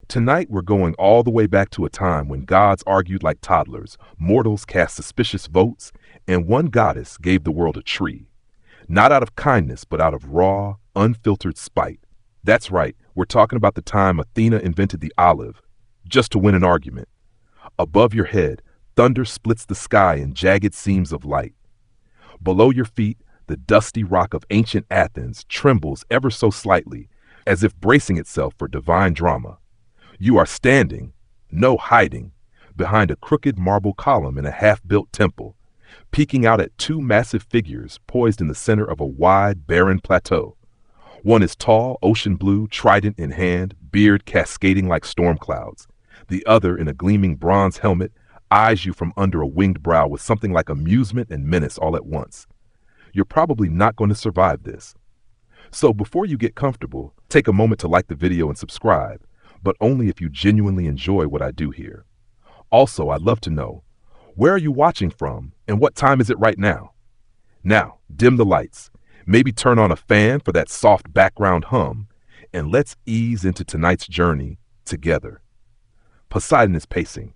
Tonight, we're going all the way back to a time when gods argued like toddlers, mortals cast suspicious votes, and one goddess gave the world a tree. Not out of kindness, but out of raw, unfiltered spite. That's right, we're talking about the time Athena invented the olive, just to win an argument. Above your head, thunder splits the sky in jagged seams of light. Below your feet, the dusty rock of ancient Athens trembles ever so slightly, as if bracing itself for divine drama. You are standing, no hiding, behind a crooked marble column in a half-built temple, peeking out at two massive figures poised in the center of a wide, barren plateau. One is tall, ocean blue, trident in hand, beard cascading like storm clouds. The other, in a gleaming bronze helmet, eyes you from under a winged brow with something like amusement and menace all at once. You're probably not going to survive this. So before you get comfortable, take a moment to like the video and subscribe, but only if you genuinely enjoy what I do here. Also, I'd love to know, where are you watching from and what time is it right now? Now, dim the lights, maybe turn on a fan for that soft background hum, and let's ease into tonight's journey together. Poseidon is pacing.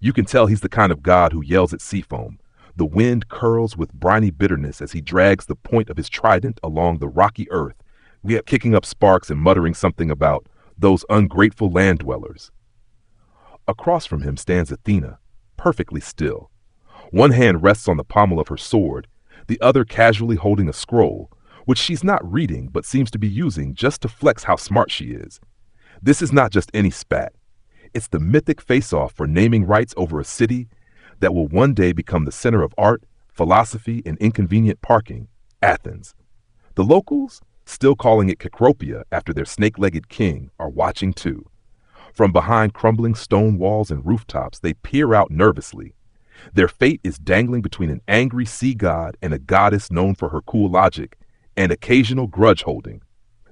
You can tell he's the kind of god who yells at sea foam. The wind curls with briny bitterness as he drags the point of his trident along the rocky earth, yet kicking up sparks and muttering something about those ungrateful land dwellers. Across from him stands Athena, perfectly still. One hand rests on the pommel of her sword, the other casually holding a scroll, which she's not reading but seems to be using just to flex how smart she is. This is not just any spat. It's the mythic face-off for naming rights over a city that will one day become the center of art, philosophy, and inconvenient parking, Athens. The locals, still calling it Kekropia after their snake-legged king, are watching too. From behind crumbling stone walls and rooftops, they peer out nervously. Their fate is dangling between an angry sea god and a goddess known for her cool logic and occasional grudge holding.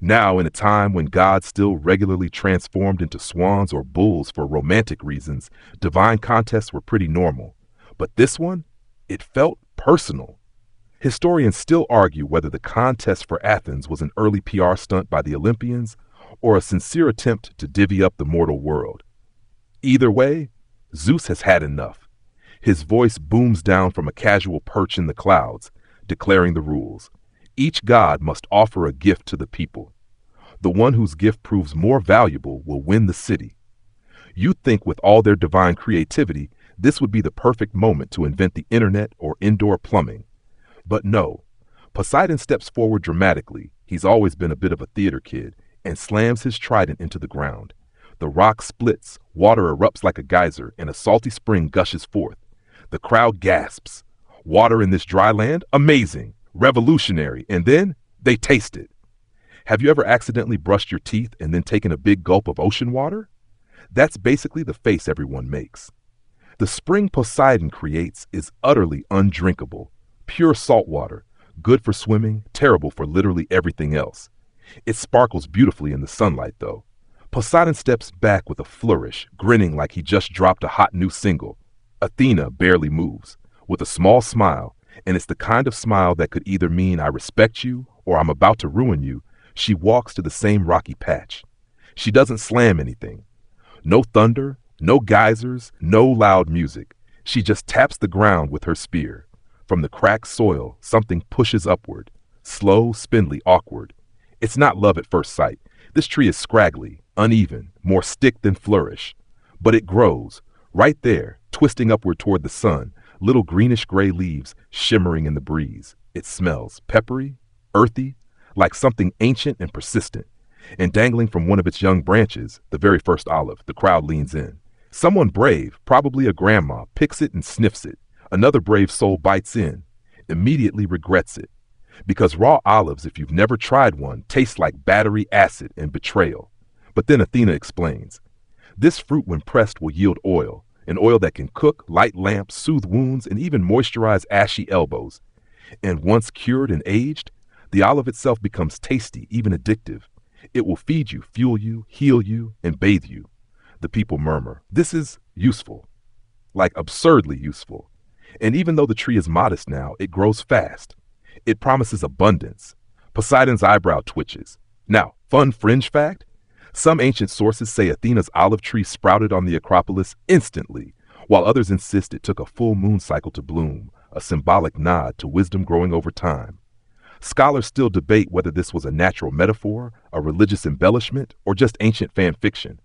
Now, in a time when gods still regularly transformed into swans or bulls for romantic reasons, divine contests were pretty normal. But this one, it felt personal. Historians still argue whether the contest for Athens was an early PR stunt by the Olympians or a sincere attempt to divvy up the mortal world. Either way, Zeus has had enough. His voice booms down from a casual perch in the clouds, declaring the rules. Each god must offer a gift to the people. The one whose gift proves more valuable will win the city. You'd think with all their divine creativity, this would be the perfect moment to invent the internet or indoor plumbing. But no, Poseidon steps forward dramatically. He's always been a bit of a theater kid, and slams his trident into the ground. The rock splits, water erupts like a geyser, and a salty spring gushes forth. The crowd gasps. Water in this dry land? Amazing! Revolutionary! And then they taste it. Have you ever accidentally brushed your teeth and then taken a big gulp of ocean water? That's basically the face everyone makes. The spring Poseidon creates is utterly undrinkable. Pure salt water, good for swimming, terrible for literally everything else. It sparkles beautifully in the sunlight, though. Poseidon steps back with a flourish, grinning like he just dropped a hot new single. Athena barely moves, with a small smile, and it's the kind of smile that could either mean I respect you or I'm about to ruin you. She walks to the same rocky patch. She doesn't slam anything. No thunder, no geysers, no loud music. She just taps the ground with her spear. From the cracked soil, something pushes upward. Slow, spindly, awkward. It's not love at first sight. This tree is scraggly, uneven, more stick than flourish. But it grows, right there, twisting upward toward the sun, little greenish-gray leaves shimmering in the breeze. It smells peppery, earthy, like something ancient and persistent. And dangling from one of its young branches, the very first olive, the crowd leans in. Someone brave, probably a grandma, picks it and sniffs it. Another brave soul bites in, immediately regrets it. Because raw olives, if you've never tried one, taste like battery acid and betrayal. But then Athena explains. This fruit, when pressed, will yield oil, an oil that can cook, light lamps, soothe wounds, and even moisturize ashy elbows. And once cured and aged, the olive itself becomes tasty, even addictive. It will feed you, fuel you, heal you, and bathe you. The people murmur, this is useful, like absurdly useful. And even though the tree is modest now, it grows fast. It promises abundance. Poseidon's eyebrow twitches. Now, fun fringe fact, Some ancient sources say Athena's olive tree sprouted on the Acropolis instantly, while others insist it took a full moon cycle to bloom, a symbolic nod to wisdom growing over time. Scholars still debate whether this was a natural metaphor, a religious embellishment, or just ancient fan fiction.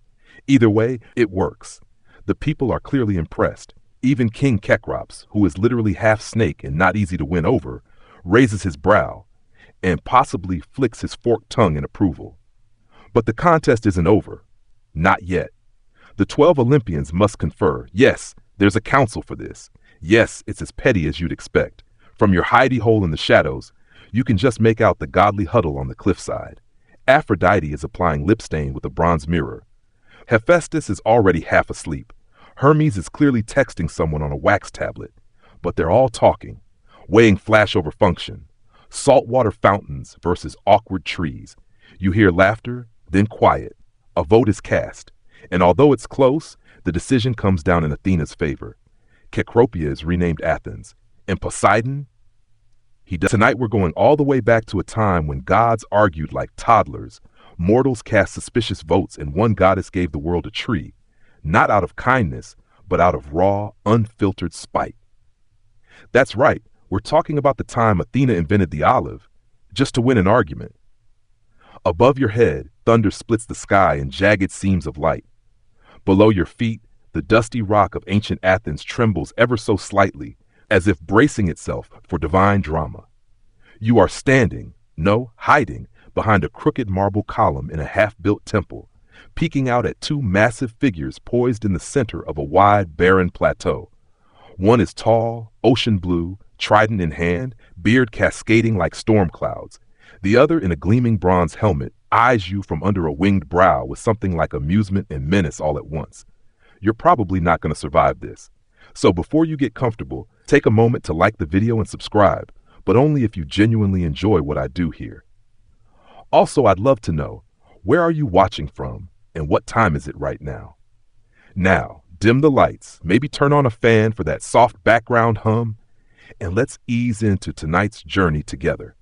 Either way, it works. The people are clearly impressed. Even King Kekrops, who is literally half snake and not easy to win over, raises his brow and possibly flicks his forked tongue in approval. But the contest isn't over. Not yet. The 12 Olympians must confer. Yes, there's a council for this. Yes, it's as petty as you'd expect. From your hidey hole in the shadows, you can just make out the godly huddle on the cliffside. Aphrodite is applying lip stain with a bronze mirror. Hephaestus is already half asleep. Hermes is clearly texting someone on a wax tablet. But they're all talking, weighing flash over function. Saltwater fountains versus awkward trees. You hear laughter, then quiet. A vote is cast. And although it's close, the decision comes down in Athena's favor. Cecropia is renamed Athens. And Poseidon? Tonight we're going all the way back to a time when gods argued like toddlers. Mortals cast suspicious votes and one goddess gave the world a tree. Not out of kindness, but out of raw, unfiltered spite. That's right, we're talking about the time Athena invented the olive, just to win an argument. Above your head, thunder splits the sky in jagged seams of light. Below your feet, the dusty rock of ancient Athens trembles ever so slightly, as if bracing itself for divine drama. You are standing, no, hiding, behind a crooked marble column in a half-built temple, peeking out at two massive figures poised in the center of a wide, barren plateau. One is tall, ocean blue, trident in hand, beard cascading like storm clouds. The other, in a gleaming bronze helmet, eyes you from under a winged brow with something like amusement and menace all at once. You're probably not going to survive this. So before you get comfortable, take a moment to like the video and subscribe, but only if you genuinely enjoy what I do here. Also, I'd love to know, where are you watching from and what time is it right now? Now, dim the lights, maybe turn on a fan for that soft background hum, and let's ease into tonight's journey together.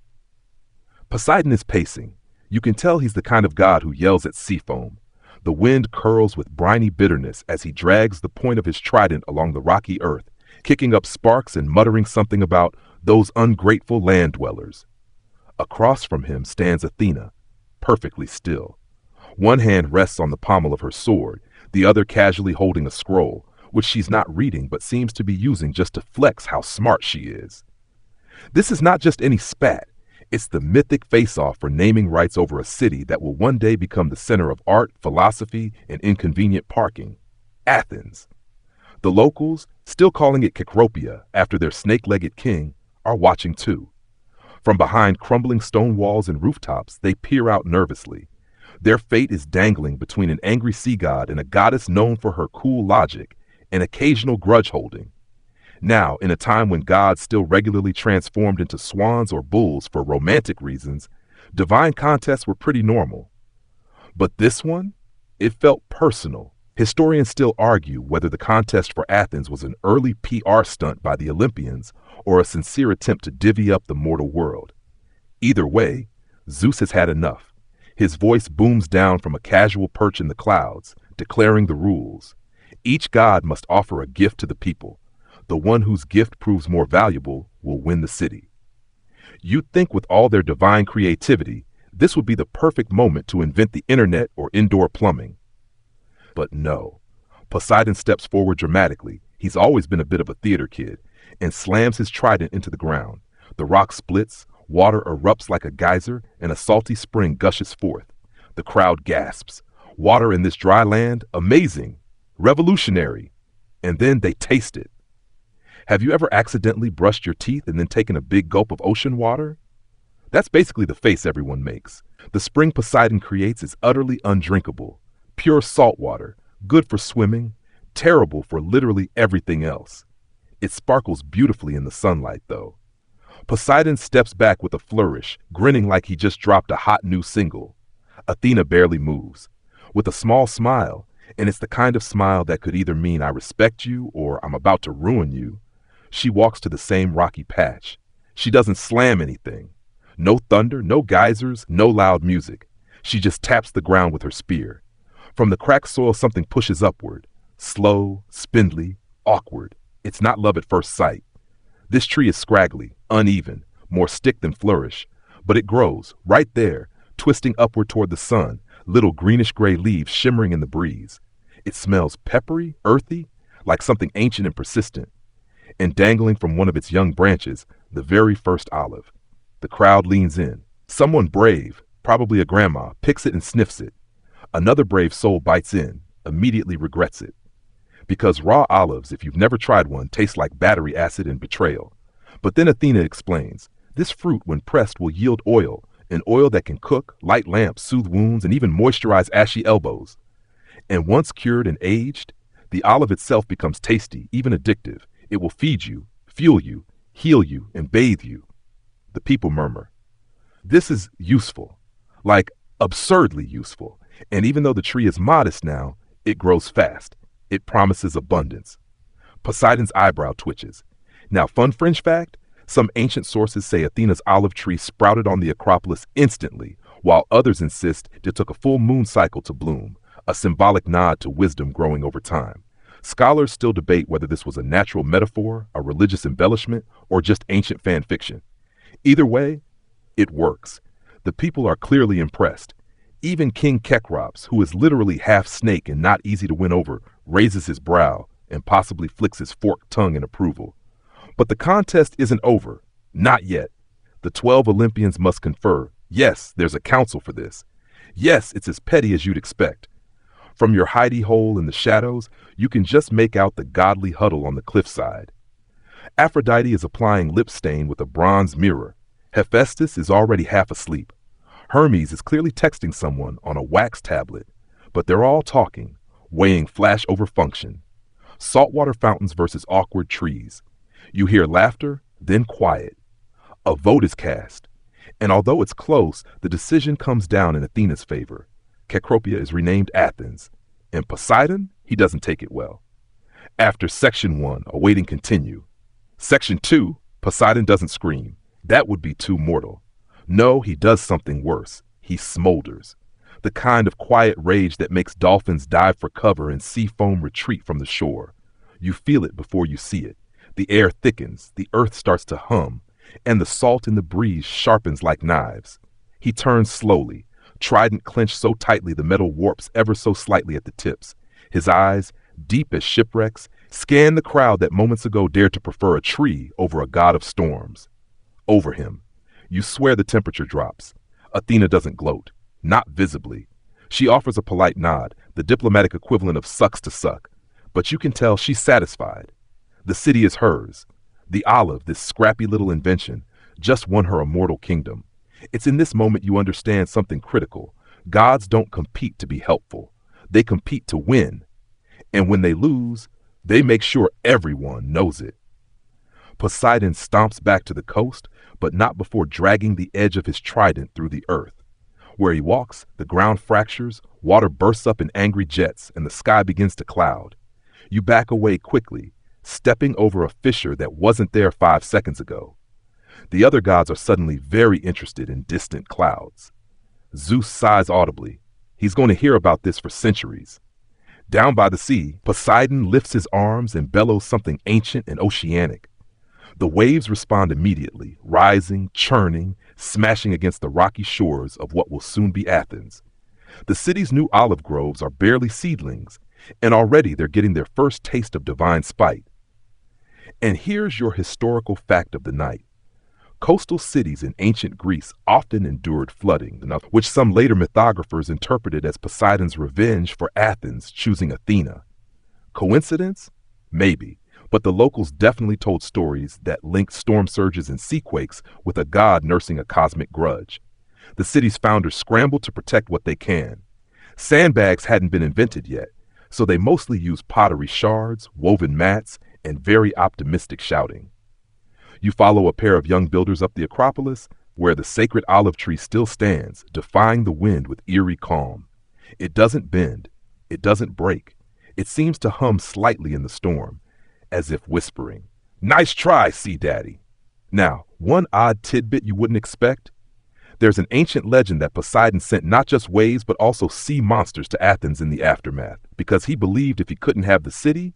Poseidon is pacing. You can tell he's the kind of god who yells at sea foam. The wind curls with briny bitterness as he drags the point of his trident along the rocky earth, kicking up sparks and muttering something about those ungrateful land dwellers. Across from him stands Athena, perfectly still. One hand rests on the pommel of her sword, the other casually holding a scroll, which she's not reading but seems to be using just to flex how smart she is. This is not just any spat. It's the mythic face-off for naming rights over a city that will one day become the center of art, philosophy, and inconvenient parking. Athens. The locals, still calling it Cecropia after their snake-legged king, are watching too. From behind crumbling stone walls and rooftops, they peer out nervously. Their fate is dangling between an angry sea god and a goddess known for her cool logic and occasional grudge-holding. Now, in a time when gods still regularly transformed into swans or bulls for romantic reasons, divine contests were pretty normal. But this one? It felt personal. Historians still argue whether the contest for Athens was an early PR stunt by the Olympians or a sincere attempt to divvy up the mortal world. Either way, Zeus has had enough. His voice booms down from a casual perch in the clouds, declaring the rules. Each god must offer a gift to the people. The one whose gift proves more valuable will win the city. You'd think with all their divine creativity, this would be the perfect moment to invent the internet or indoor plumbing. But no. Poseidon steps forward dramatically. He's always been a bit of a theater kid, and slams his trident into the ground. The rock splits, water erupts like a geyser, and a salty spring gushes forth. The crowd gasps. Water in this dry land? Amazing! Revolutionary! And then they taste it. Have you ever accidentally brushed your teeth and then taken a big gulp of ocean water? That's basically the face everyone makes. The spring Poseidon creates is utterly undrinkable. Pure salt water, good for swimming, terrible for literally everything else. It sparkles beautifully in the sunlight, though. Poseidon steps back with a flourish, grinning like he just dropped a hot new single. Athena barely moves. With a small smile, and it's the kind of smile that could either mean I respect you or I'm about to ruin you, she walks to the same rocky patch. She doesn't slam anything. No thunder, no geysers, no loud music. She just taps the ground with her spear. From the cracked soil, something pushes upward. Slow, spindly, awkward. It's not love at first sight. This tree is scraggly, uneven, more stick than flourish. But it grows, right there, twisting upward toward the sun, little greenish-gray leaves shimmering in the breeze. It smells peppery, earthy, like something ancient and persistent. And dangling from one of its young branches, the very first olive. The crowd leans in. Someone brave, probably a grandma, picks it and sniffs it. Another brave soul bites in, immediately regrets it. Because raw olives, if you've never tried one, taste like battery acid and betrayal. But then Athena explains, this fruit, when pressed, will yield oil, an oil that can cook, light lamps, soothe wounds, and even moisturize ashy elbows. And once cured and aged, the olive itself becomes tasty, even addictive. It will feed you, fuel you, heal you, and bathe you. The people murmur. This is useful, like absurdly useful. And even though the tree is modest now, it grows fast. It promises abundance. Poseidon's eyebrow twitches. Now, fun fringe fact, some ancient sources say Athena's olive tree sprouted on the Acropolis instantly, while others insist it took a full moon cycle to bloom, a symbolic nod to wisdom growing over time. Scholars still debate whether this was a natural metaphor, a religious embellishment, or just ancient fan fiction. Either way, it works. The people are clearly impressed. Even King Kekrops, who is literally half snake and not easy to win over, raises his brow and possibly flicks his forked tongue in approval. But the contest isn't over. Not yet. The 12 Olympians must confer. Yes, there's a council for this. Yes, it's as petty as you'd expect. From your hidey hole in the shadows, you can just make out the godly huddle on the cliffside. Aphrodite is applying lip stain with a bronze mirror. Hephaestus is already half asleep. Hermes is clearly texting someone on a wax tablet. But they're all talking, weighing flash over function. Saltwater fountains versus awkward trees. You hear laughter, then quiet. A vote is cast. And although it's close, the decision comes down in Athena's favor. Cecropia is renamed Athens. And Poseidon, he doesn't take it well. After Section 1, awaiting continue. Section 2, Poseidon doesn't scream. That would be too mortal. No, he does something worse. He smolders. The kind of quiet rage that makes dolphins dive for cover and sea foam retreat from the shore. You feel it before you see it. The air thickens, the earth starts to hum, and the salt in the breeze sharpens like knives. He turns slowly, trident clenched so tightly the metal warps ever so slightly at the tips. His eyes, deep as shipwrecks, scan the crowd that moments ago dared to prefer a tree over a god of storms. Over him. You swear the temperature drops. Athena doesn't gloat. Not visibly. She offers a polite nod, the diplomatic equivalent of sucks to suck. But you can tell she's satisfied. The city is hers. The olive, this scrappy little invention, just won her immortal kingdom. It's in this moment you understand something critical. Gods don't compete to be helpful. They compete to win. And when they lose, they make sure everyone knows it. Poseidon stomps back to the coast, but not before dragging the edge of his trident through the earth. Where he walks, the ground fractures, water bursts up in angry jets, and the sky begins to cloud. You back away quickly, stepping over a fissure that wasn't there 5 seconds ago. The other gods are suddenly very interested in distant clouds. Zeus sighs audibly. He's going to hear about this for centuries. Down by the sea, Poseidon lifts his arms and bellows something ancient and oceanic. The waves respond immediately, rising, churning, smashing against the rocky shores of what will soon be Athens. The city's new olive groves are barely seedlings, and already they're getting their first taste of divine spite. And here's your historical fact of the night. Coastal cities in ancient Greece often endured flooding, which some later mythographers interpreted as Poseidon's revenge for Athens choosing Athena. Coincidence? Maybe. But the locals definitely told stories that linked storm surges and seaquakes with a god nursing a cosmic grudge. The city's founders scrambled to protect what they can. Sandbags hadn't been invented yet, so they mostly used pottery shards, woven mats, and very optimistic shouting. You follow a pair of young builders up the Acropolis, where the sacred olive tree still stands, defying the wind with eerie calm. It doesn't bend. It doesn't break. It seems to hum slightly in the storm, as if whispering, "Nice try, Sea Daddy." Now, one odd tidbit you wouldn't expect. There's an ancient legend that Poseidon sent not just waves but also sea monsters to Athens in the aftermath, because he believed if he couldn't have the city,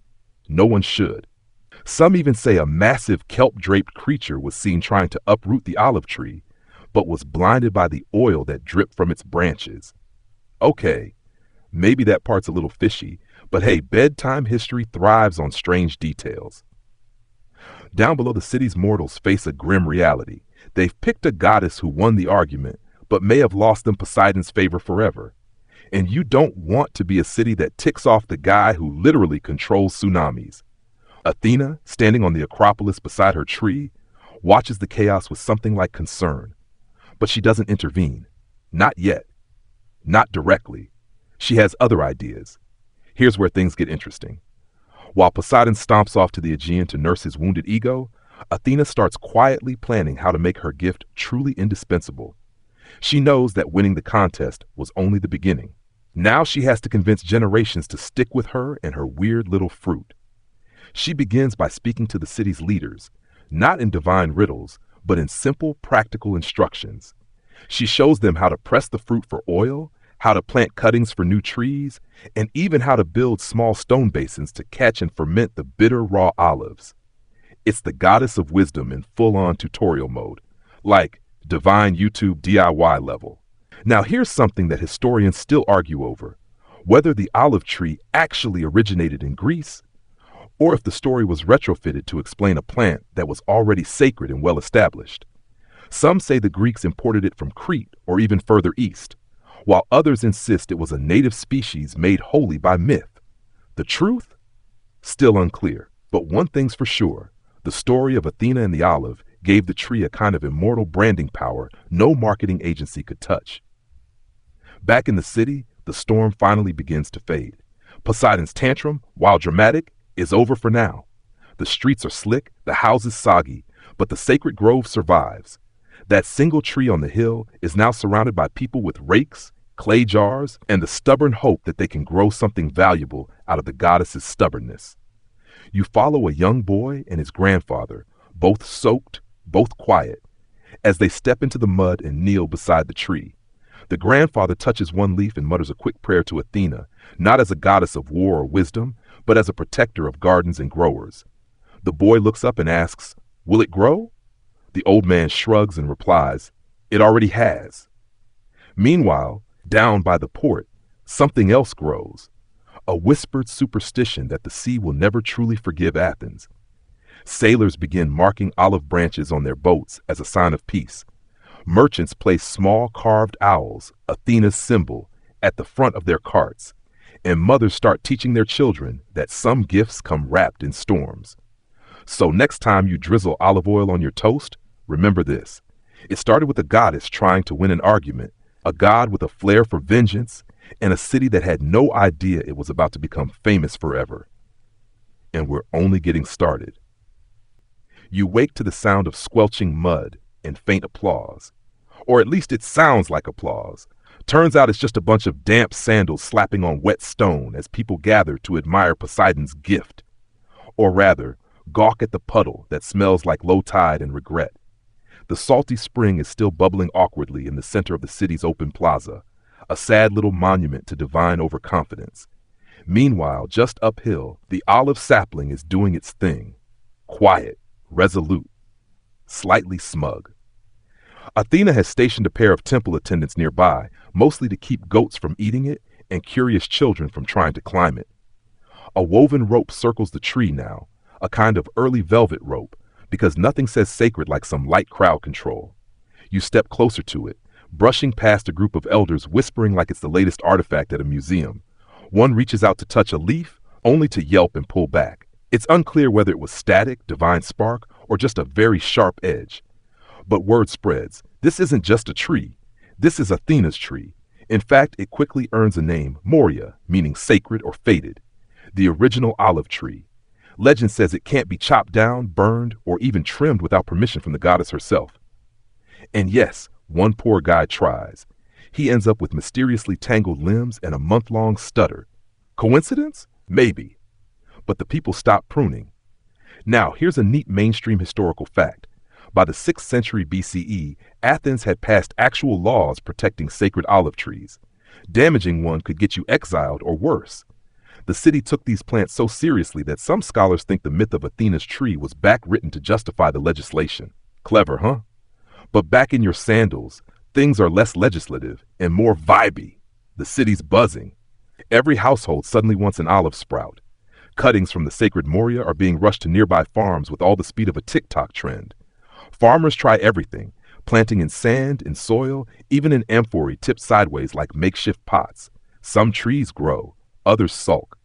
no one should. Some even say a massive kelp-draped creature was seen trying to uproot the olive tree, but was blinded by the oil that dripped from its branches. Okay, maybe that part's a little fishy, but hey, bedtime history thrives on strange details. Down below, the city's mortals face a grim reality. They've picked a goddess who won the argument, but may have lost them Poseidon's favor forever. And you don't want to be a city that ticks off the guy who literally controls tsunamis. Athena, standing on the Acropolis beside her tree, watches the chaos with something like concern. But she doesn't intervene. Not yet. Not directly. She has other ideas. Here's where things get interesting. While Poseidon stomps off to the Aegean to nurse his wounded ego, Athena starts quietly planning how to make her gift truly indispensable. She knows that winning the contest was only the beginning. Now she has to convince generations to stick with her and her weird little fruit. She begins by speaking to the city's leaders, not in divine riddles, but in simple, practical instructions. She shows them how to press the fruit for oil, how to plant cuttings for new trees, and even how to build small stone basins to catch and ferment the bitter raw olives. It's the goddess of wisdom in full-on tutorial mode, like divine YouTube DIY level. Now here's something that historians still argue over: whether the olive tree actually originated in Greece, or if the story was retrofitted to explain a plant that was already sacred and well established. Some say the Greeks imported it from Crete or even further east, while others insist it was a native species made holy by myth. The truth? Still unclear. But one thing's for sure: the story of Athena and the olive gave the tree a kind of immortal branding power no marketing agency could touch. Back in the city, the storm finally begins to fade. Poseidon's tantrum, while dramatic, is over for now. The streets are slick, the houses soggy, but the sacred grove survives. That single tree on the hill is now surrounded by people with rakes, clay jars, and the stubborn hope that they can grow something valuable out of the goddess's stubbornness. You follow a young boy and his grandfather, both soaked, both quiet, as they step into the mud and kneel beside the tree. The grandfather touches one leaf and mutters a quick prayer to Athena, not as a goddess of war or wisdom, but as a protector of gardens and growers. The boy looks up and asks, "Will it grow?" The old man shrugs and replies, "It already has." Meanwhile, down by the port, something else grows. A whispered superstition that the sea will never truly forgive Athens. Sailors begin marking olive branches on their boats as a sign of peace. Merchants place small carved owls, Athena's symbol, at the front of their carts. And mothers start teaching their children that some gifts come wrapped in storms. So next time you drizzle olive oil on your toast, remember this: it started with a goddess trying to win an argument, a god with a flair for vengeance, and a city that had no idea it was about to become famous forever. And we're only getting started. You wake to the sound of squelching mud and faint applause. Or at least it sounds like applause. Turns out it's just a bunch of damp sandals slapping on wet stone as people gather to admire Poseidon's gift. Or rather, gawk at the puddle that smells like low tide and regret. The salty spring is still bubbling awkwardly in the center of the city's open plaza, a sad little monument to divine overconfidence. Meanwhile, just uphill, the olive sapling is doing its thing. Quiet, resolute, slightly smug. Athena has stationed a pair of temple attendants nearby, mostly to keep goats from eating it and curious children from trying to climb it. A woven rope circles the tree now, a kind of early velvet rope, because nothing says sacred like some light crowd control. You step closer to it, brushing past a group of elders whispering like it's the latest artifact at a museum. One reaches out to touch a leaf, only to yelp and pull back. It's unclear whether it was static, divine spark, or just a very sharp edge. But word spreads. This isn't just a tree. This is Athena's tree. In fact, it quickly earns a name, Moria, meaning sacred or fated. The original olive tree. Legend says it can't be chopped down, burned, or even trimmed without permission from the goddess herself. And yes, one poor guy tries. He ends up with mysteriously tangled limbs and a month-long stutter. Coincidence? Maybe. But the people stop pruning. Now, here's a neat mainstream historical fact. By the 6th century BCE, Athens had passed actual laws protecting sacred olive trees. Damaging one could get you exiled or worse. The city took these plants so seriously that some scholars think the myth of Athena's tree was backwritten to justify the legislation. Clever, huh? But back in your sandals, things are less legislative and more vibey. The city's buzzing. Every household suddenly wants an olive sprout. Cuttings from the sacred Moria are being rushed to nearby farms with all the speed of a TikTok trend. Farmers try everything, planting in sand, in soil, even in amphorae tipped sideways like makeshift pots. Some trees grow, others sulk.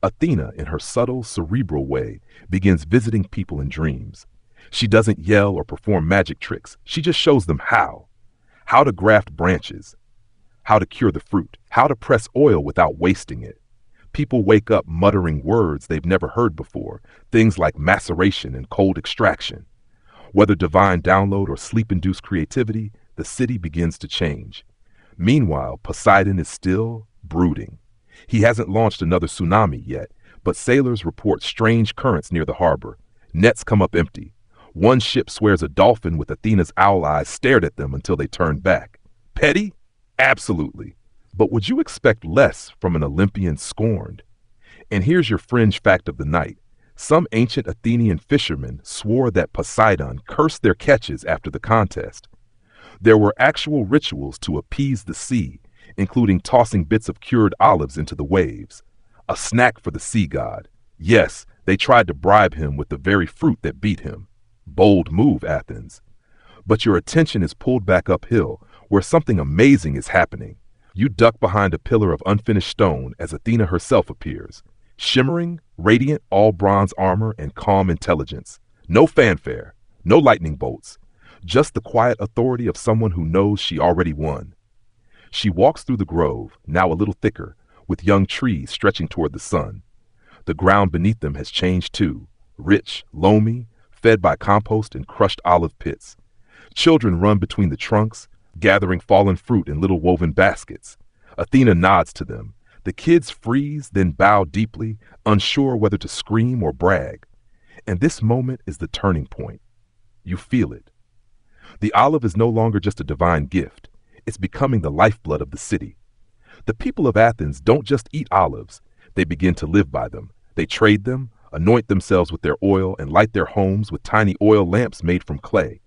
Athena, in her subtle, cerebral way, begins visiting people in dreams. She doesn't yell or perform magic tricks. She just shows them how. How to graft branches, how to cure the fruit, how to press oil without wasting it. People wake up muttering words they've never heard before, things like maceration and cold extraction. Whether divine download or sleep-induced creativity, the city begins to change. Meanwhile, Poseidon is still brooding. He hasn't launched another tsunami yet, but sailors report strange currents near the harbor. Nets come up empty. One ship swears a dolphin with Athena's owl eyes stared at them until they turned back. Petty? Absolutely. But would you expect less from an Olympian scorned? And here's your fringe fact of the night. Some ancient Athenian fishermen swore that Poseidon cursed their catches after the contest. There were actual rituals to appease the sea, including tossing bits of cured olives into the waves. A snack for the sea god. Yes, they tried to bribe him with the very fruit that beat him. Bold move, Athens. But your attention is pulled back uphill, where something amazing is happening. You duck behind a pillar of unfinished stone as Athena herself appears. Shimmering, radiant, all bronze armor and calm intelligence. No fanfare, no lightning bolts. Just the quiet authority of someone who knows she already won. She walks through the grove, now a little thicker, with young trees stretching toward the sun. The ground beneath them has changed too, rich, loamy, fed by compost and crushed olive pits. Children run between the trunks, gathering fallen fruit in little woven baskets. Athena nods to them. The kids freeze, then bow deeply, unsure whether to scream or brag. And this moment is the turning point. You feel it. The olive is no longer just a divine gift. It's becoming the lifeblood of the city. The people of Athens don't just eat olives. They begin to live by them. They trade them, anoint themselves with their oil, and light their homes with tiny oil lamps made from clay.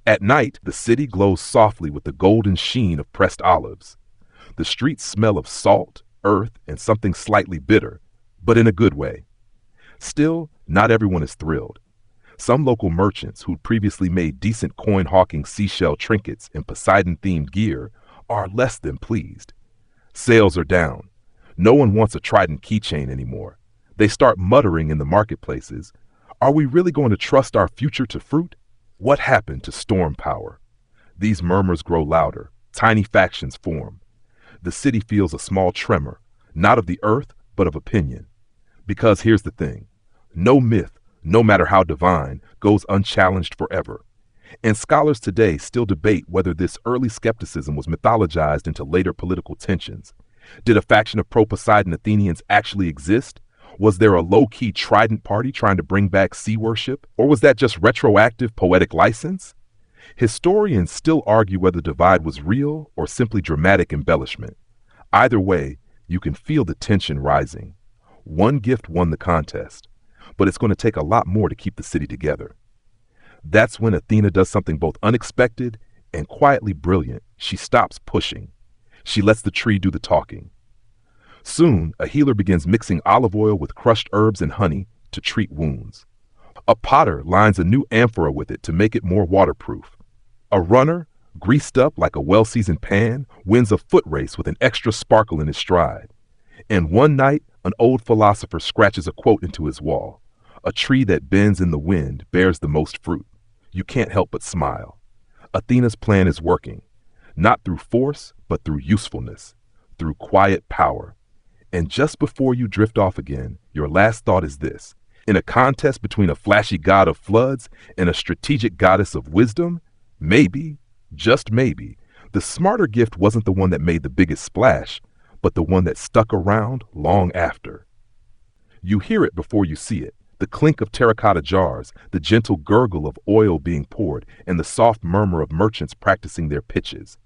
At night, the city glows softly with the golden sheen of pressed olives. The streets smell of salt, earth, and something slightly bitter, but in a good way. Still, not everyone is thrilled. Some local merchants who'd previously made decent coin-hawking seashell trinkets and Poseidon-themed gear are less than pleased. Sales are down. No one wants a Trident keychain anymore. They start muttering in the marketplaces, "Are we really going to trust our future to fruit? What happened to storm power?" These murmurs grow louder. Tiny factions form. The city feels a small tremor, not of the earth, but of opinion. Because here's the thing. No myth, no matter how divine, goes unchallenged forever. And scholars today still debate whether this early skepticism was mythologized into later political tensions. Did a faction of pro-Poseidon Athenians actually exist? Was there a low-key Trident party trying to bring back sea worship? Or was that just retroactive poetic license? Historians still argue whether the divide was real or simply dramatic embellishment. Either way, you can feel the tension rising. One gift won the contest, but it's going to take a lot more to keep the city together. That's when Athena does something both unexpected and quietly brilliant. She stops pushing. She lets the tree do the talking. Soon, a healer begins mixing olive oil with crushed herbs and honey to treat wounds. A potter lines a new amphora with it to make it more waterproof. A runner, greased up like a well-seasoned pan, wins a foot race with an extra sparkle in his stride. And one night, an old philosopher scratches a quote into his wall. "A tree that bends in the wind bears the most fruit." You can't help but smile. Athena's plan is working, not through force, but through usefulness, through quiet power. And just before you drift off again, your last thought is this. In a contest between a flashy god of floods and a strategic goddess of wisdom, maybe, just maybe, the smarter gift wasn't the one that made the biggest splash, but the one that stuck around long after. You hear it before you see it. The clink of terracotta jars, the gentle gurgle of oil being poured, and the soft murmur of merchants practicing their pitches.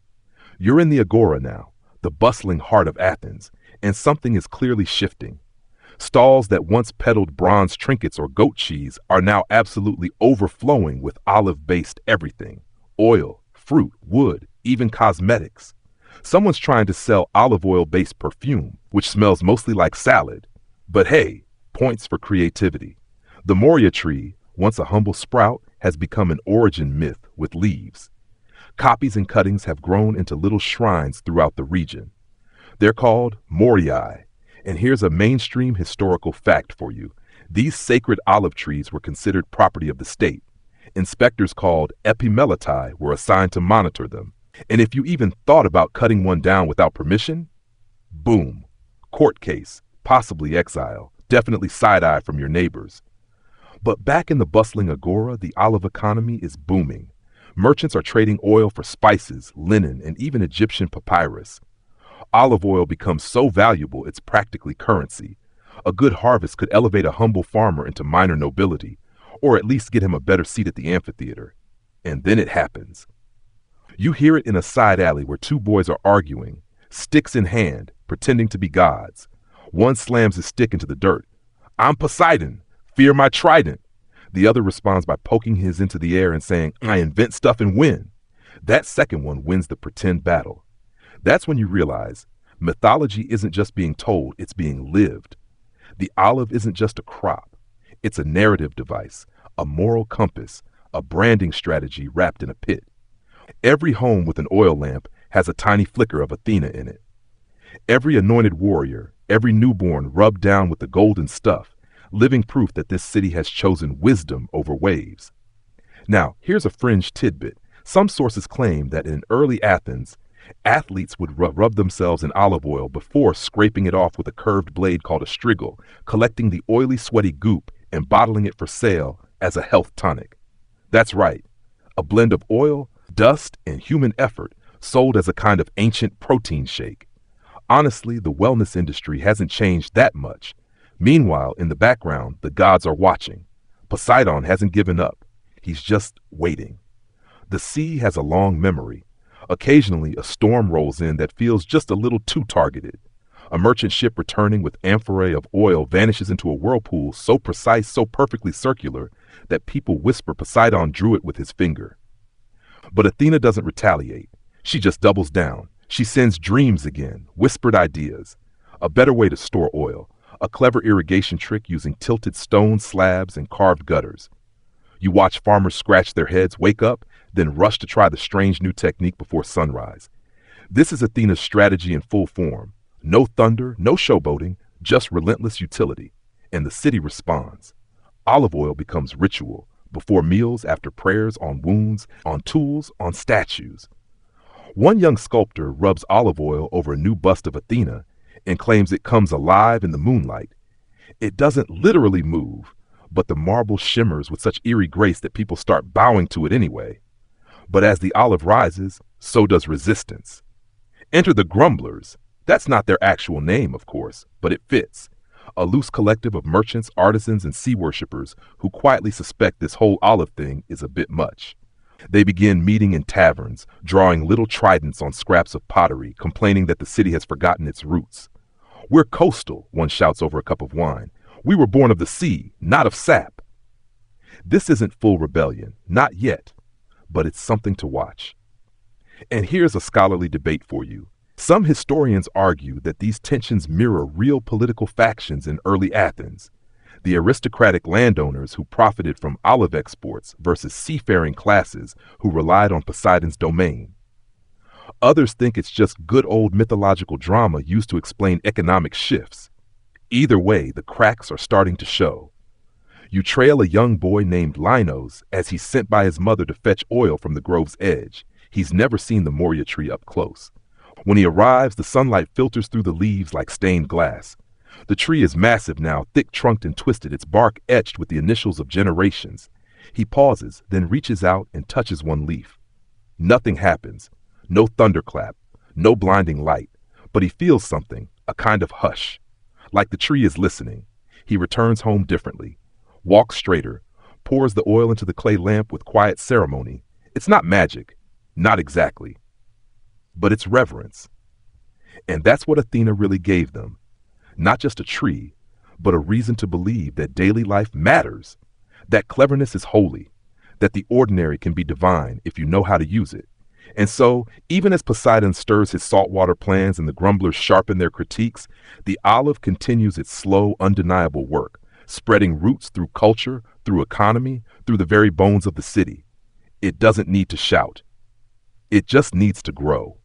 You're in the agora now, the bustling heart of Athens, and something is clearly shifting. Stalls that once peddled bronze trinkets or goat cheese are now absolutely overflowing with olive-based everything: oil, fruit, wood, even cosmetics. Someone's trying to sell olive oil-based perfume, which smells mostly like salad. But hey, points for creativity. The Moria tree, once a humble sprout, has become an origin myth with leaves. Copies and cuttings have grown into little shrines throughout the region. They're called Moriae, and here's a mainstream historical fact for you. These sacred olive trees were considered property of the state. Inspectors called epimeleti were assigned to monitor them. And if you even thought about cutting one down without permission, boom, court case, possibly exile, definitely side-eye from your neighbors. But back in the bustling agora, the olive economy is booming. Merchants are trading oil for spices, linen, and even Egyptian papyrus. Olive oil becomes so valuable it's practically currency. A good harvest could elevate a humble farmer into minor nobility, or at least get him a better seat at the amphitheater. And then it happens. You hear it in a side alley where two boys are arguing, sticks in hand, pretending to be gods. One slams his stick into the dirt. "I'm Poseidon. Fear my trident." The other responds by poking his into the air and saying, "I invent stuff and win." That second one wins the pretend battle. That's when you realize mythology isn't just being told, it's being lived. The olive isn't just a crop. It's a narrative device, a moral compass, a branding strategy wrapped in a pit. Every home with an oil lamp has a tiny flicker of Athena in it. Every anointed warrior, every newborn rubbed down with the golden stuff, living proof that this city has chosen wisdom over waves. Now, here's a fringe tidbit. Some sources claim that in early Athens, athletes would rub themselves in olive oil before scraping it off with a curved blade called a strigil, collecting the oily, sweaty goop and bottling it for sale as a health tonic. That's right, a blend of oil, dust, and human effort sold as a kind of ancient protein shake. Honestly, the wellness industry hasn't changed that much. Meanwhile, in the background, the gods are watching. Poseidon hasn't given up. He's just waiting. The sea has a long memory. Occasionally, a storm rolls in that feels just a little too targeted. A merchant ship returning with amphorae of oil vanishes into a whirlpool so precise, so perfectly circular, that people whisper Poseidon drew it with his finger. But Athena doesn't retaliate. She just doubles down. She sends dreams again, whispered ideas. A better way to store oil. A clever irrigation trick using tilted stone slabs and carved gutters. You watch farmers scratch their heads, wake up, then rush to try the strange new technique before sunrise. This is Athena's strategy in full form. No thunder, no showboating, just relentless utility. And the city responds. Olive oil becomes ritual, before meals, after prayers, on wounds, on tools, on statues. One young sculptor rubs olive oil over a new bust of Athena and claims it comes alive in the moonlight. It doesn't literally move, but the marble shimmers with such eerie grace that people start bowing to it anyway. But as the olive rises, so does resistance. Enter the grumblers. That's not their actual name, of course, but it fits. A loose collective of merchants, artisans, and sea worshippers who quietly suspect this whole olive thing is a bit much. They begin meeting in taverns, drawing little tridents on scraps of pottery, complaining that the city has forgotten its roots. "We're coastal," one shouts over a cup of wine. "We were born of the sea, not of sap." This isn't full rebellion, not yet, but it's something to watch. And here's a scholarly debate for you. Some historians argue that these tensions mirror real political factions in early Athens. The aristocratic landowners who profited from olive exports versus seafaring classes who relied on Poseidon's domain. Others think it's just good old mythological drama used to explain economic shifts. Either way, the cracks are starting to show. You trail a young boy named Linos as he's sent by his mother to fetch oil from the grove's edge. He's never seen the Moria tree up close. When he arrives, the sunlight filters through the leaves like stained glass. The tree is massive now, thick-trunked and twisted, its bark etched with the initials of generations. He pauses, then reaches out and touches one leaf. Nothing happens. No thunderclap, no blinding light, but he feels something, a kind of hush. Like the tree is listening. He returns home differently. walks straighter, pours the oil into the clay lamp with quiet ceremony. It's not magic, not exactly, but it's reverence. And that's what Athena really gave them. Not just a tree, but a reason to believe that daily life matters, that cleverness is holy, that the ordinary can be divine if you know how to use it. And so, even as Poseidon stirs his saltwater plans and the grumblers sharpen their critiques, the olive continues its slow, undeniable work, spreading roots through culture, through economy, through the very bones of the city. It doesn't need to shout. It just needs to grow.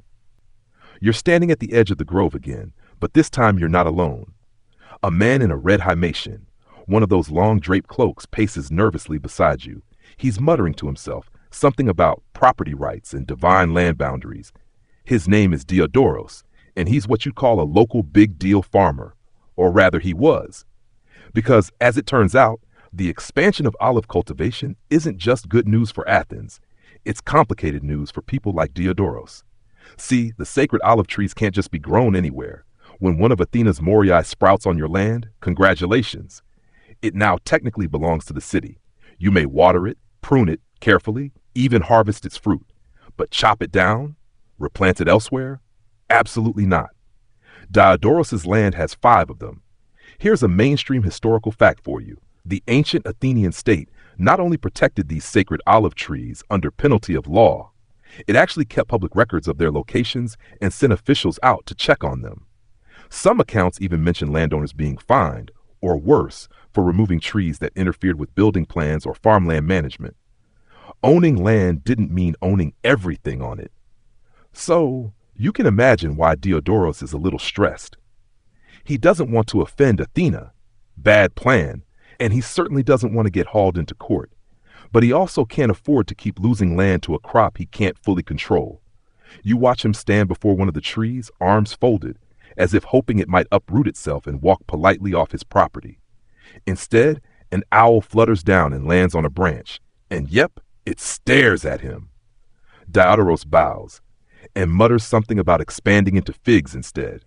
You're standing at the edge of the grove again, but this time you're not alone. A man in a red himation, one of those long draped cloaks, paces nervously beside you. He's muttering to himself, something about property rights and divine land boundaries. His name is Diodoros, and he's what you'd call a local big deal farmer, or rather he was. Because, as it turns out, the expansion of olive cultivation isn't just good news for Athens. It's complicated news for people like Diodoros. See, the sacred olive trees can't just be grown anywhere. When one of Athena's Moriae sprouts on your land, congratulations. It now technically belongs to the city. You may water it, prune it carefully, even harvest its fruit. But chop it down? Replant it elsewhere? Absolutely not. Diodorus' land has 5 of them. Here's a mainstream historical fact for you. The ancient Athenian state not only protected these sacred olive trees under penalty of law, it actually kept public records of their locations and sent officials out to check on them. Some accounts even mention landowners being fined, or worse, for removing trees that interfered with building plans or farmland management. Owning land didn't mean owning everything on it. So, you can imagine why Diodoros is a little stressed. He doesn't want to offend Athena, bad plan, and he certainly doesn't want to get hauled into court. But he also can't afford to keep losing land to a crop he can't fully control. You watch him stand before one of the trees, arms folded, as if hoping it might uproot itself and walk politely off his property. Instead, an owl flutters down and lands on a branch, and yep, it stares at him. Diodoros bows, and mutters something about expanding into figs instead.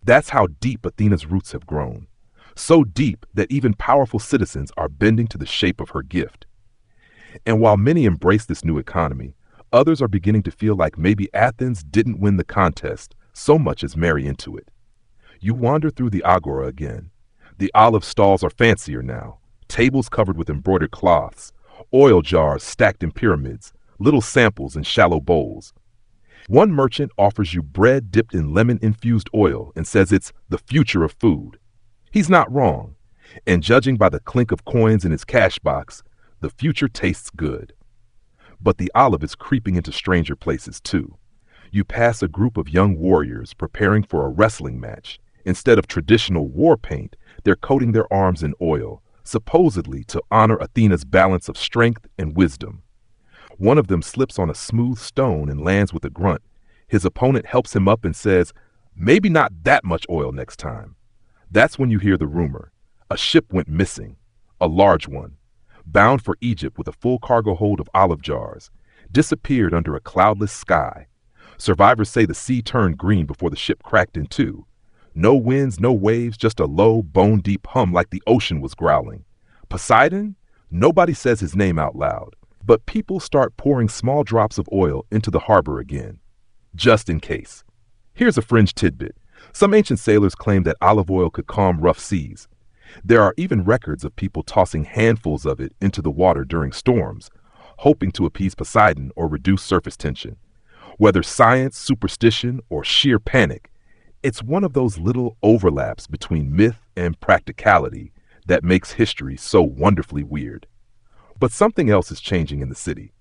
That's how deep Athena's roots have grown. So deep that even powerful citizens are bending to the shape of her gift. And while many embrace this new economy, others are beginning to feel like maybe Athens didn't win the contest so much as marry into it. You wander through the agora again. The olive stalls are fancier now, tables covered with embroidered cloths, oil jars stacked in pyramids, little samples in shallow bowls. One merchant offers you bread dipped in lemon-infused oil and says it's the future of food. He's not wrong, and judging by the clink of coins in his cash box, the future tastes good. But the olive is creeping into stranger places too. You pass a group of young warriors preparing for a wrestling match. Instead of traditional war paint, they're coating their arms in oil, supposedly to honor Athena's balance of strength and wisdom. One of them slips on a smooth stone and lands with a grunt. His opponent helps him up and says, "Maybe not that much oil next time." That's when you hear the rumor. A ship went missing, a large one, bound for Egypt with a full cargo hold of olive jars, disappeared under a cloudless sky. Survivors say the sea turned green before the ship cracked in two. No winds, no waves, just a low, bone-deep hum like the ocean was growling. Poseidon? Nobody says his name out loud, but people start pouring small drops of oil into the harbor again, just in case. Here's a fringe tidbit. Some ancient sailors claimed that olive oil could calm rough seas. There are even records of people tossing handfuls of it into the water during storms, hoping to appease Poseidon or reduce surface tension. Whether science, superstition, or sheer panic, it's one of those little overlaps between myth and practicality that makes history so wonderfully weird. But something else is changing in the city.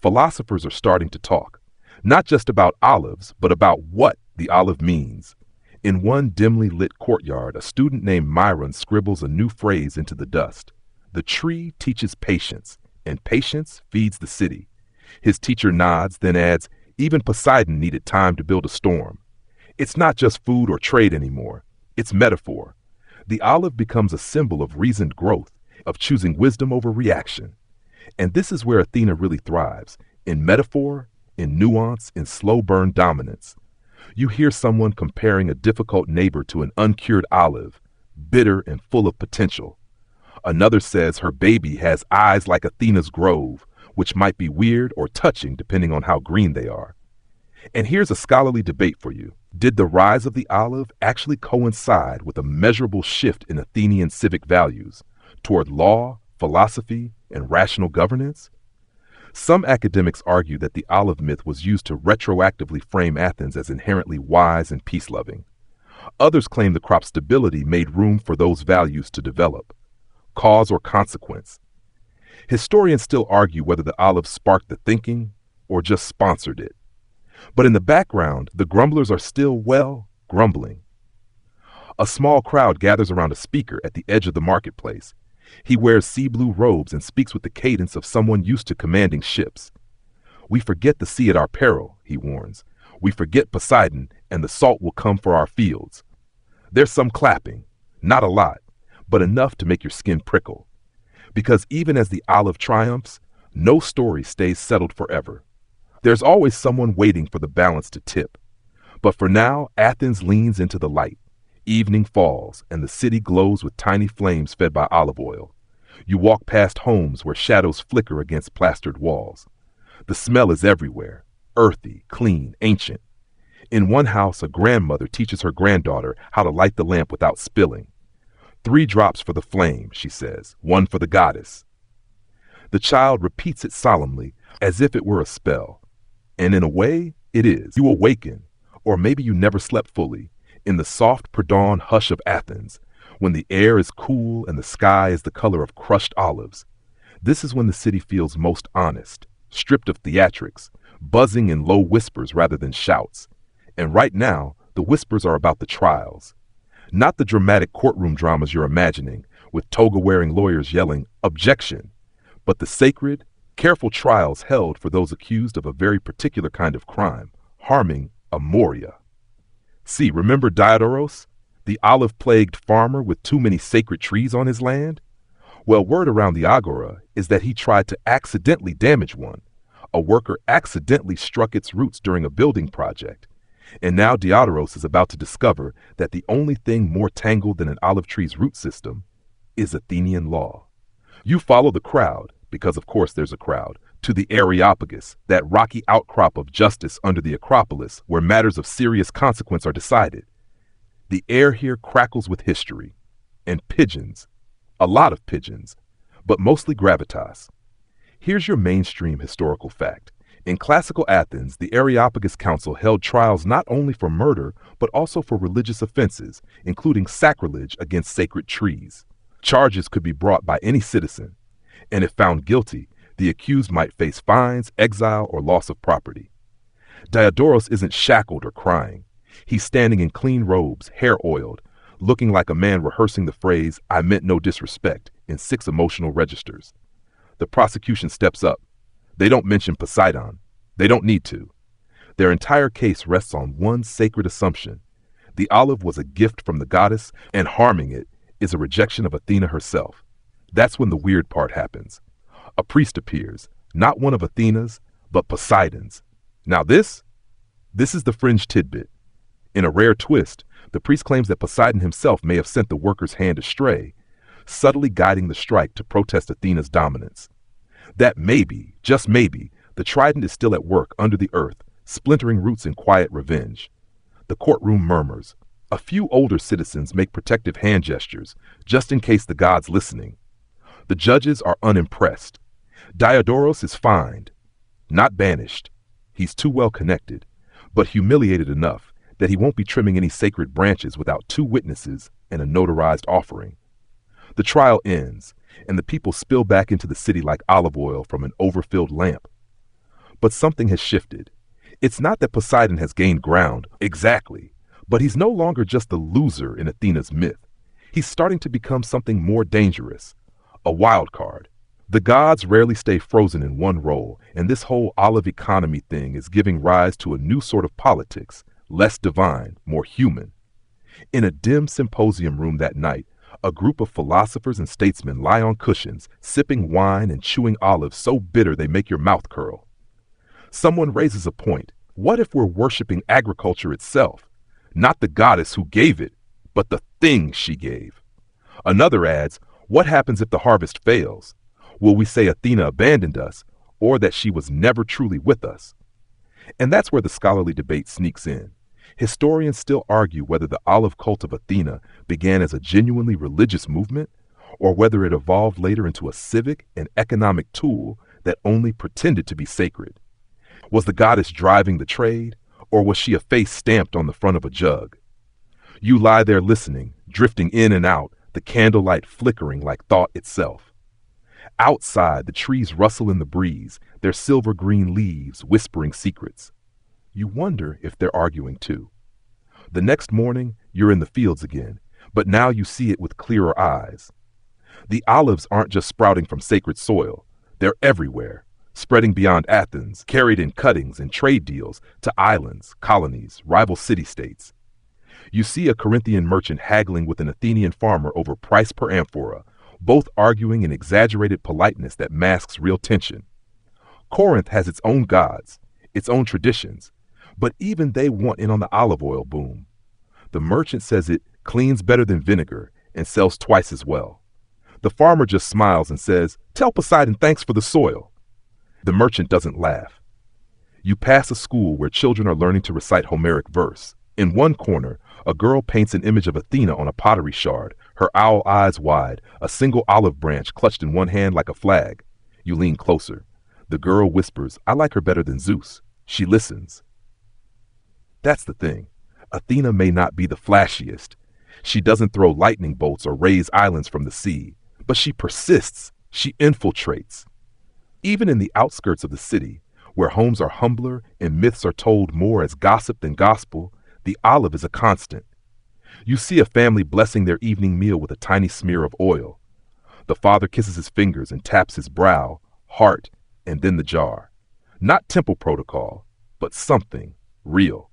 Philosophers are starting to talk, not just about olives, but about what the olive means. In one dimly lit courtyard, a student named Myron scribbles a new phrase into the dust. The tree teaches patience, and patience feeds the city. His teacher nods, then adds, even Poseidon needed time to build a storm. It's not just food or trade anymore. It's metaphor. The olive becomes a symbol of reasoned growth, of choosing wisdom over reaction. And this is where Athena really thrives, in metaphor, in nuance, in slow burn dominance. You hear someone comparing a difficult neighbor to an uncured olive, bitter and full of potential. Another says her baby has eyes like Athena's grove, which might be weird or touching depending on how green they are. And here's a scholarly debate for you. Did the rise of the olive actually coincide with a measurable shift in Athenian civic values toward law, philosophy, and rational governance? Some academics argue that the olive myth was used to retroactively frame Athens as inherently wise and peace-loving. Others claim the crop's stability made room for those values to develop. Cause or consequence? Historians still argue whether the olive sparked the thinking or just sponsored it. But in the background, the grumblers are still, well, grumbling. A small crowd gathers around a speaker at the edge of the marketplace. He wears sea blue robes and speaks with the cadence of someone used to commanding ships. "We forget the sea at our peril," he warns. "We forget Poseidon, and the salt will come for our fields." There's some clapping, not a lot, but enough to make your skin prickle. Because even as the olive triumphs, no story stays settled forever. There's always someone waiting for the balance to tip. But for now, Athens leans into the light. Evening falls, and the city glows with tiny flames fed by olive oil. You walk past homes where shadows flicker against plastered walls. The smell is everywhere, earthy, clean, ancient. In one house, a grandmother teaches her granddaughter how to light the lamp without spilling. 3 drops for the flame, she says, 1 for the goddess. The child repeats it solemnly, as if it were a spell. And in a way, it is. You awaken, or maybe you never slept fully, in the soft pre-dawn hush of Athens, when the air is cool and the sky is the color of crushed olives. This is when the city feels most honest, stripped of theatrics, buzzing in low whispers rather than shouts. And right now, the whispers are about the trials. Not the dramatic courtroom dramas you're imagining, with toga-wearing lawyers yelling, "Objection!" but the sacred, careful trials held for those accused of a very particular kind of crime, harming Amoria. See, remember Diodorus, the olive-plagued farmer with too many sacred trees on his land? Well, word around the agora is that he tried to accidentally damage one. A worker accidentally struck its roots during a building project. And now Diodorus is about to discover that the only thing more tangled than an olive tree's root system is Athenian law. You follow the crowd, because of course there's a crowd, to the Areopagus, that rocky outcrop of justice under the Acropolis where matters of serious consequence are decided. The air here crackles with history. And pigeons. A lot of pigeons. But mostly gravitas. Here's your mainstream historical fact. In classical Athens, the Areopagus Council held trials not only for murder, but also for religious offenses, including sacrilege against sacred trees. Charges could be brought by any citizen, and if found guilty, the accused might face fines, exile, or loss of property. Diodorus isn't shackled or crying. He's standing in clean robes, hair oiled, looking like a man rehearsing the phrase, "I meant no disrespect," in 6 emotional registers. The prosecution steps up. They don't mention Poseidon. They don't need to. Their entire case rests on one sacred assumption. The olive was a gift from the goddess, and harming it is a rejection of Athena herself. That's when the weird part happens. A priest appears, not one of Athena's, but Poseidon's. Now this is the fringe tidbit. In a rare twist, the priest claims that Poseidon himself may have sent the worker's hand astray, subtly guiding the strike to protest Athena's dominance. That maybe, just maybe, the trident is still at work under the earth, splintering roots in quiet revenge. The courtroom murmurs. A few older citizens make protective hand gestures, just in case the god's listening. The judges are unimpressed. Diodorus is fined, not banished. He's too well connected, but humiliated enough that he won't be trimming any sacred branches without 2 witnesses and a notarized offering. The trial ends, and the people spill back into the city like olive oil from an overfilled lamp. But something has shifted. It's not that Poseidon has gained ground, exactly, but he's no longer just the loser in Athena's myth. He's starting to become something more dangerous, a wild card. The gods rarely stay frozen in one role, and this whole olive economy thing is giving rise to a new sort of politics, less divine, more human. In a dim symposium room that night, a group of philosophers and statesmen lie on cushions, sipping wine and chewing olives so bitter they make your mouth curl. Someone raises a point. What if we're worshiping agriculture itself? Not the goddess who gave it, but the thing she gave. Another adds, What happens if the harvest fails? Will we say Athena abandoned us, or that she was never truly with us? And that's where the scholarly debate sneaks in. Historians still argue whether the olive cult of Athena began as a genuinely religious movement, or whether it evolved later into a civic and economic tool that only pretended to be sacred. Was the goddess driving the trade, or was she a face stamped on the front of a jug? You lie there listening, drifting in and out, the candlelight flickering like thought itself. Outside, the trees rustle in the breeze, their silver-green leaves whispering secrets. You wonder if they're arguing too. The next morning, you're in the fields again, but now you see it with clearer eyes. The olives aren't just sprouting from sacred soil. They're everywhere, spreading beyond Athens, carried in cuttings and trade deals to islands, colonies, rival city-states. You see a Corinthian merchant haggling with an Athenian farmer over price per amphora, both arguing in exaggerated politeness that masks real tension. Corinth has its own gods, its own traditions, but even they want in on the olive oil boom. The merchant says it cleans better than vinegar and sells twice as well. The farmer just smiles and says, "Tell Poseidon thanks for the soil." The merchant doesn't laugh. You pass a school where children are learning to recite Homeric verse. In one corner, a girl paints an image of Athena on a pottery shard, her owl eyes wide, a single olive branch clutched in one hand like a flag. You lean closer. The girl whispers, "I like her better than Zeus." She listens. That's the thing. Athena may not be the flashiest. She doesn't throw lightning bolts or raise islands from the sea, but she persists. She infiltrates. Even in the outskirts of the city, where homes are humbler and myths are told more as gossip than gospel, the olive is a constant. You see a family blessing their evening meal with a tiny smear of oil. The father kisses his fingers and taps his brow, heart, and then the jar. Not temple protocol, but something real.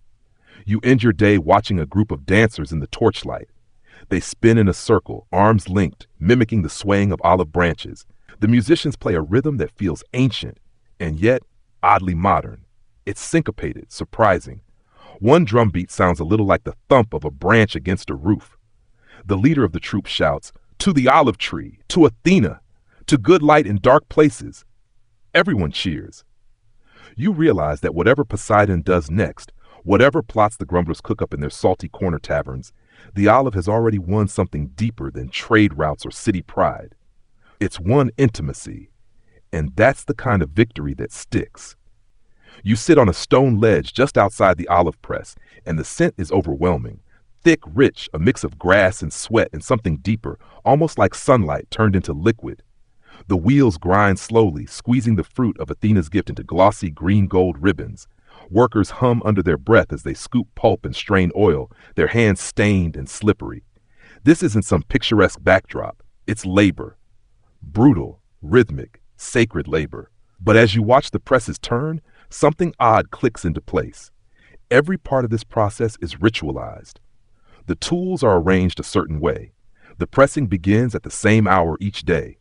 You end your day watching a group of dancers in the torchlight. They spin in a circle, arms linked, mimicking the swaying of olive branches. The musicians play a rhythm that feels ancient, and yet oddly modern. It's syncopated, surprising. One drum beat sounds a little like the thump of a branch against a roof. The leader of the troupe shouts, "To the olive tree, to Athena, to good light in dark places." Everyone cheers. You realize that whatever Poseidon does next, whatever plots the grumblers cook up in their salty corner taverns, the olive has already won something deeper than trade routes or city pride. It's won intimacy, and that's the kind of victory that sticks. You sit on a stone ledge just outside the olive press, and the scent is overwhelming. Thick, rich, a mix of grass and sweat and something deeper, almost like sunlight turned into liquid. The wheels grind slowly, squeezing the fruit of Athena's gift into glossy green-gold ribbons. Workers hum under their breath as they scoop pulp and strain oil, their hands stained and slippery. This isn't some picturesque backdrop. It's labor. Brutal, rhythmic, sacred labor. But as you watch the presses turn, something odd clicks into place. Every part of this process is ritualized. The tools are arranged a certain way. The pressing begins at the same hour each day.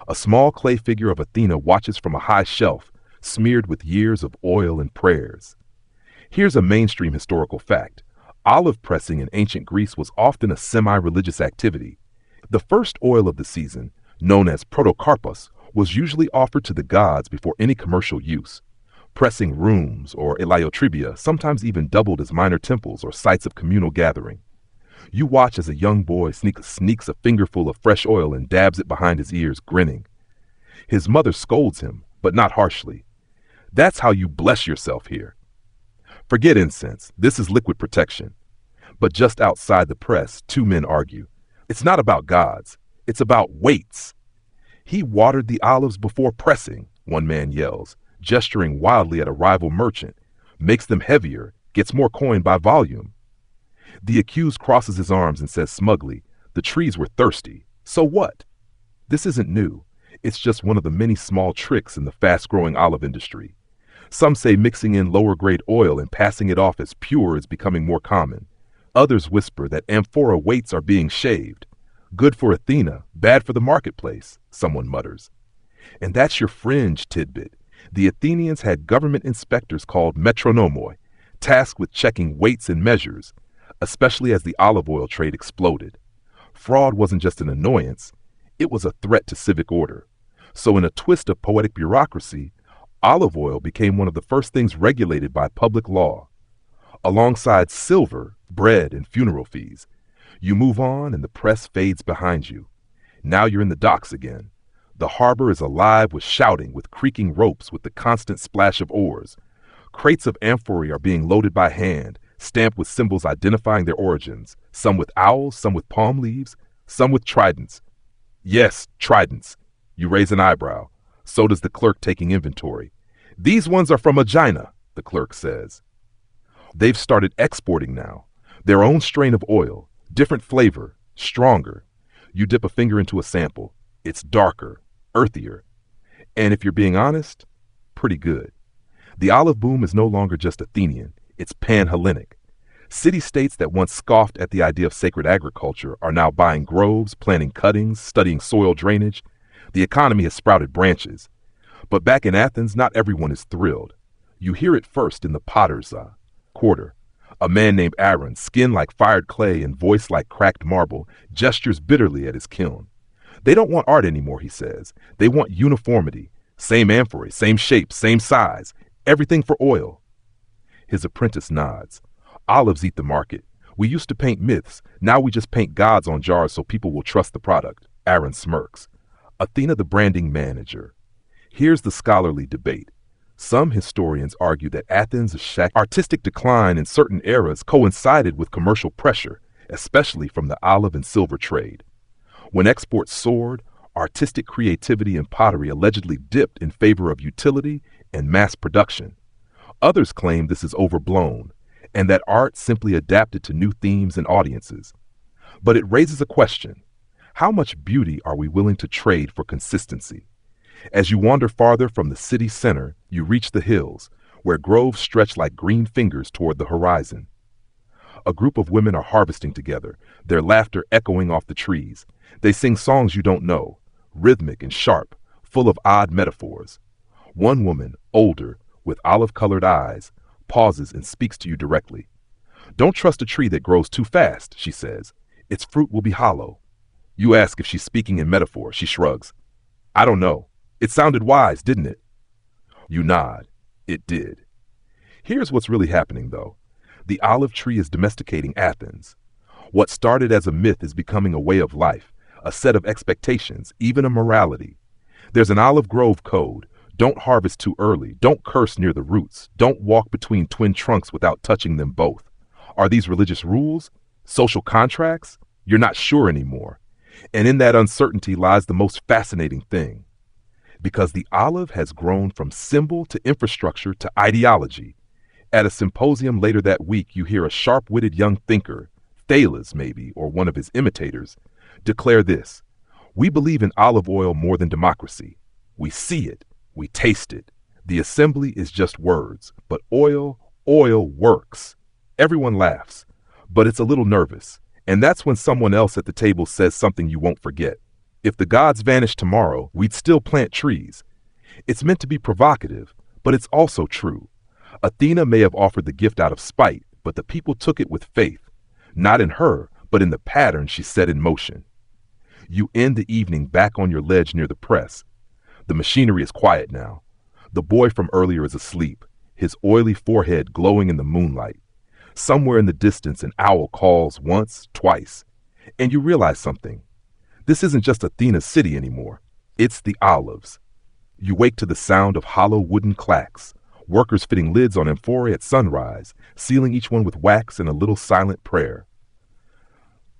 A small clay figure of Athena watches from a high shelf, smeared with years of oil and prayers. Here's a mainstream historical fact. Olive pressing in ancient Greece was often a semi-religious activity. The first oil of the season, known as protocarpos, was usually offered to the gods before any commercial use. Pressing rooms or eliotribia sometimes even doubled as minor temples or sites of communal gathering. You watch as a young boy sneaks a fingerful of fresh oil and dabs it behind his ears, grinning. His mother scolds him, but not harshly. That's how you bless yourself here. Forget incense. This is liquid protection. But just outside the press, two men argue. It's not about gods. It's about weights. "He watered the olives before pressing," one man yells, gesturing wildly at a rival merchant. "Makes them heavier, gets more coin by volume." The accused crosses his arms and says smugly, "The trees were thirsty. So what?" This isn't new. It's just one of the many small tricks in the fast-growing olive industry. Some say mixing in lower-grade oil and passing it off as pure is becoming more common. Others whisper that amphora weights are being shaved. "Good for Athena, bad for the marketplace," someone mutters. And that's your fringe tidbit. The Athenians had government inspectors called metronomoi, tasked with checking weights and measures, especially as the olive oil trade exploded. Fraud wasn't just an annoyance, It was a threat to civic order. So in a twist of poetic bureaucracy, olive oil became one of the first things regulated by public law. Alongside silver, bread, and funeral fees, you move on and the press fades behind you. Now you're in the docks again. The harbor is alive with shouting, with creaking ropes, with the constant splash of oars. Crates of amphorae are being loaded by hand, stamped with symbols identifying their origins, some with owls, some with palm leaves, some with tridents. Yes, tridents. You raise an eyebrow. So does the clerk taking inventory. These ones are from Agina, the clerk says. They've started exporting now. Their own strain of oil, different flavor, stronger. You dip a finger into a sample. It's darker, earthier. And if you're being honest, pretty good. The olive boom is no longer just Athenian, it's pan-Hellenic. City-states that once scoffed at the idea of sacred agriculture are now buying groves, planting cuttings, studying soil drainage. The economy has sprouted branches. But back in Athens, not everyone is thrilled. You hear it first in the potter's quarter. A man named Aaron, skin like fired clay and voice like cracked marble, gestures bitterly at his kiln. They don't want art anymore, he says. They want uniformity. Same amphorae, same shape, same size. Everything for oil. His apprentice nods. Olives eat the market. We used to paint myths. Now we just paint gods on jars so people will trust the product. Aaron smirks. Athena, the branding manager. Here's the scholarly debate. Some historians argue that Athens' artistic decline in certain eras coincided with commercial pressure, especially from the olive and silver trade. When exports soared, artistic creativity in pottery allegedly dipped in favor of utility and mass production. Others claim this is overblown, and that art simply adapted to new themes and audiences. But it raises a question. How much beauty are we willing to trade for consistency? As you wander farther from the city center, you reach the hills, where groves stretch like green fingers toward the horizon. A group of women are harvesting together, their laughter echoing off the trees. They sing songs you don't know, rhythmic and sharp, full of odd metaphors. One woman, older, with olive-colored eyes, pauses and speaks to you directly. Don't trust a tree that grows too fast, she says. Its fruit will be hollow. You ask if she's speaking in metaphor. She shrugs. I don't know. It sounded wise, didn't it? You nod. It did. Here's what's really happening, though. The olive tree is domesticating Athens. What started as a myth is becoming a way of life, a set of expectations, even a morality. There's an olive grove code. Don't harvest too early. Don't curse near the roots. Don't walk between twin trunks without touching them both. Are these religious rules? Social contracts? You're not sure anymore. And in that uncertainty lies the most fascinating thing. Because the olive has grown from symbol to infrastructure to ideology. At a symposium later that week, you hear a sharp-witted young thinker, Thales maybe, or one of his imitators, declare this: we believe in olive oil more than democracy. We see it. We taste it. The assembly is just words, but oil works. Everyone laughs, but it's a little nervous. And that's when someone else at the table says something you won't forget. If the gods vanished tomorrow, we'd still plant trees. It's meant to be provocative, but it's also true. Athena may have offered the gift out of spite, but the people took it with faith, not in her, but in the pattern she set in motion. You end the evening back on your ledge near the press. The machinery is quiet now. The boy from earlier is asleep, his oily forehead glowing in the moonlight. Somewhere in the distance, an owl calls once, twice, and you realize something. This isn't just Athena's city anymore. It's the olives. You wake to the sound of hollow wooden clacks, workers fitting lids on amphorae at sunrise, sealing each one with wax and a little silent prayer.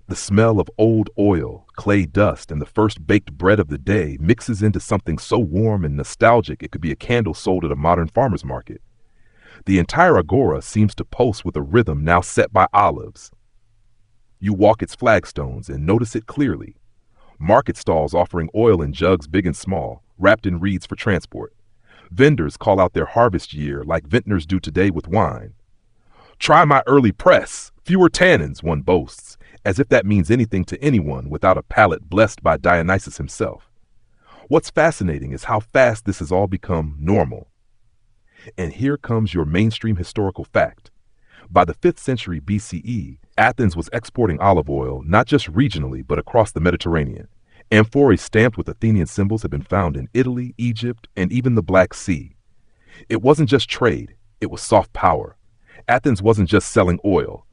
The smell of old oil, clay dust, and the first baked bread of the day mixes into something so warm and nostalgic it could be a candle sold at a modern farmer's market. The entire agora seems to pulse with a rhythm now set by olives. You walk its flagstones and notice it clearly. Market stalls offering oil in jugs big and small, wrapped in reeds for transport. Vendors call out their harvest year like vintners do today with wine. Try my early press, fewer tannins, one boasts, as if that means anything to anyone without a palate blessed by Dionysus himself. What's fascinating is how fast this has all become normal. And here comes your mainstream historical fact. By the 5th century BCE, Athens was exporting olive oil not just regionally but across the Mediterranean. Amphorae stamped with Athenian symbols had been found in Italy, Egypt, and even the Black Sea. It wasn't just trade, it was soft power. Athens wasn't just selling oil,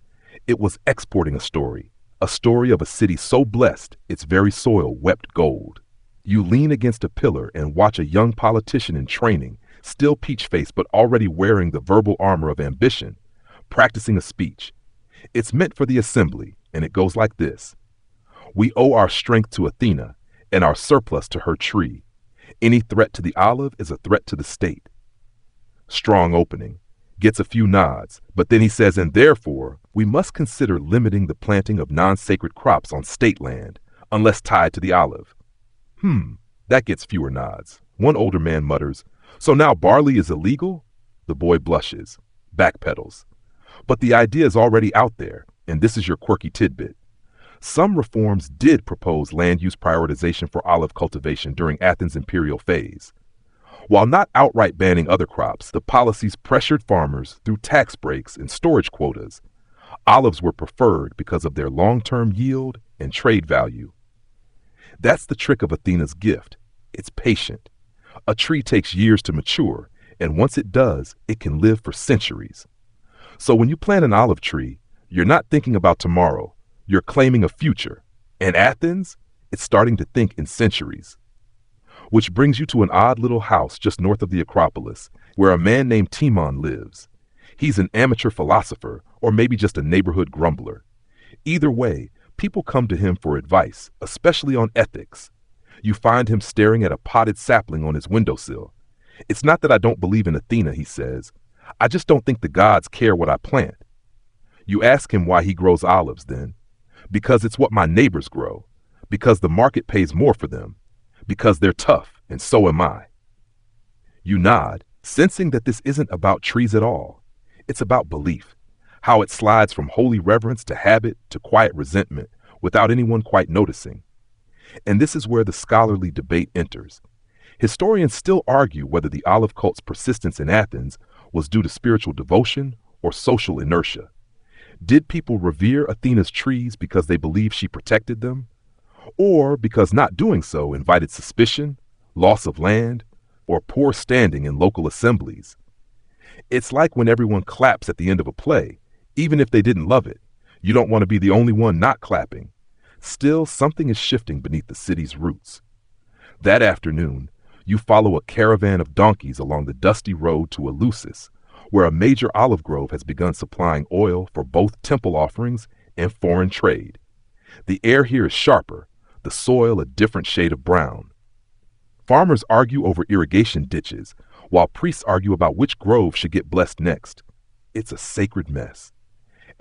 it was exporting a story of a city so blessed its very soil wept gold. You lean against a pillar and watch a young politician in training, still peach-faced but already wearing the verbal armor of ambition, practicing a speech. It's meant for the assembly, and it goes like this. We owe our strength to Athena and our surplus to her tree. Any threat to the olive is a threat to the state. Strong opening. Gets a few nods, but then he says, and therefore, we must consider limiting the planting of non-sacred crops on state land, unless tied to the olive. That gets fewer nods. One older man mutters, so now barley is illegal? The boy blushes, backpedals. But the idea is already out there, and this is your quirky tidbit. Some reforms did propose land use prioritization for olive cultivation during Athens' imperial phase. While not outright banning other crops, the policies pressured farmers through tax breaks and storage quotas. Olives were preferred because of their long-term yield and trade value. That's the trick of Athena's gift. It's patient. A tree takes years to mature, and once it does, it can live for centuries. So when you plant an olive tree, you're not thinking about tomorrow. You're claiming a future. And Athens, it's starting to think in centuries. Which brings you to an odd little house just north of the Acropolis, where a man named Timon lives. He's an amateur philosopher, or maybe just a neighborhood grumbler. Either way, people come to him for advice, especially on ethics. You find him staring at a potted sapling on his windowsill. It's not that I don't believe in Athena, he says. I just don't think the gods care what I plant. You ask him why he grows olives then. Because it's what my neighbors grow. Because the market pays more for them. Because they're tough, and so am I. You nod, sensing that this isn't about trees at all. It's about belief. How it slides from holy reverence to habit to quiet resentment without anyone quite noticing. And this is where the scholarly debate enters. Historians still argue whether the olive cult's persistence in Athens was due to spiritual devotion or social inertia. Did people revere Athena's trees because they believed she protected them? Or because not doing so invited suspicion, loss of land, or poor standing in local assemblies? It's like when everyone claps at the end of a play, even if they didn't love it. You don't want to be the only one not clapping. Still, something is shifting beneath the city's roots. That afternoon, you follow a caravan of donkeys along the dusty road to Eleusis, where a major olive grove has begun supplying oil for both temple offerings and foreign trade. The air here is sharper, the soil a different shade of brown. Farmers argue over irrigation ditches, while priests argue about which grove should get blessed next. It's a sacred mess.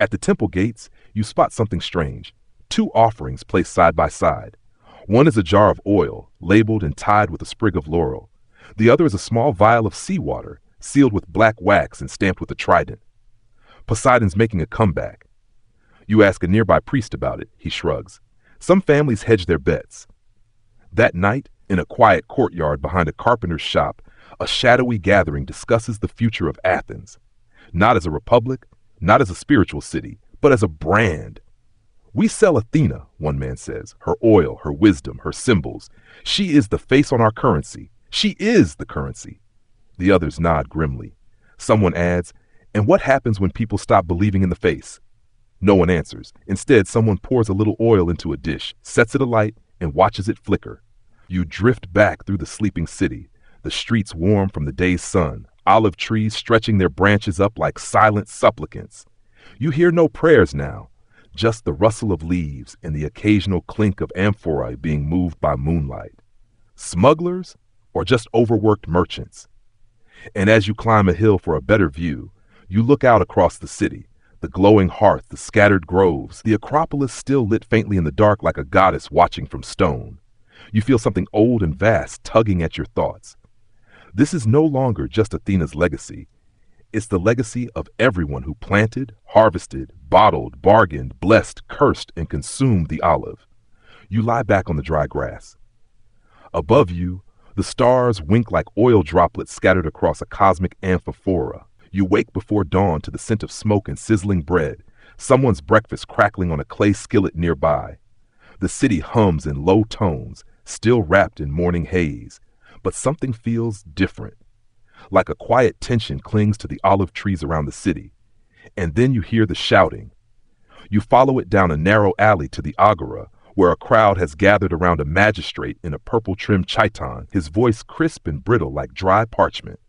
At the temple gates, you spot something strange. 2 offerings placed side by side. One is a jar of oil, labeled and tied with a sprig of laurel. The other is a small vial of seawater, sealed with black wax and stamped with a trident. Poseidon's making a comeback. You ask a nearby priest about it. He shrugs. Some families hedge their bets. That night, in a quiet courtyard behind a carpenter's shop, a shadowy gathering discusses the future of Athens. Not as a republic, not as a spiritual city, but as a brand. We sell Athena, one man says, her oil, her wisdom, her symbols. She is the face on our currency. She is the currency. The others nod grimly. Someone adds, and what happens when people stop believing in the face? No one answers. Instead, someone pours a little oil into a dish, sets it alight, and watches it flicker. You drift back through the sleeping city, the streets warm from the day's sun, olive trees stretching their branches up like silent supplicants. You hear no prayers now, just the rustle of leaves and the occasional clink of amphorae being moved by moonlight. Smugglers or just overworked merchants? And as you climb a hill for a better view, you look out across the city, the glowing hearth, the scattered groves, the Acropolis still lit faintly in the dark like a goddess watching from stone. You feel something old and vast tugging at your thoughts. This is no longer just Athena's legacy. It's the legacy of everyone who planted, harvested, bottled, bargained, blessed, cursed, and consumed the olive. You lie back on the dry grass. Above you, the stars wink like oil droplets scattered across a cosmic amphiphora. You wake before dawn to the scent of smoke and sizzling bread, someone's breakfast crackling on a clay skillet nearby. The city hums in low tones, still wrapped in morning haze, but something feels different. Like a quiet tension clings to the olive trees around the city. And then you hear the shouting. You follow it down a narrow alley to the agora, where a crowd has gathered around a magistrate in a purple-trimmed chiton, his voice crisp and brittle like dry parchment.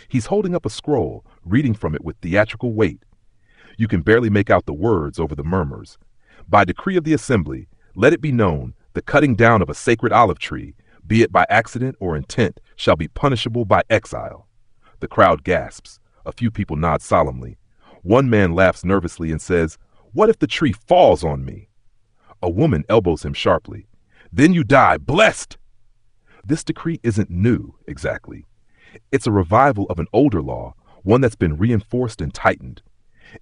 He's holding up a scroll, reading from it with theatrical weight. You can barely make out the words over the murmurs. By decree of the assembly, let it be known, the cutting down of a sacred olive tree, be it by accident or intent, shall be punishable by exile. The crowd gasps. A few people nod solemnly. One man laughs nervously and says, "What if the tree falls on me?" A woman elbows him sharply. "Then you die blessed!" This decree isn't new, exactly. It's a revival of an older law, one that's been reinforced and tightened.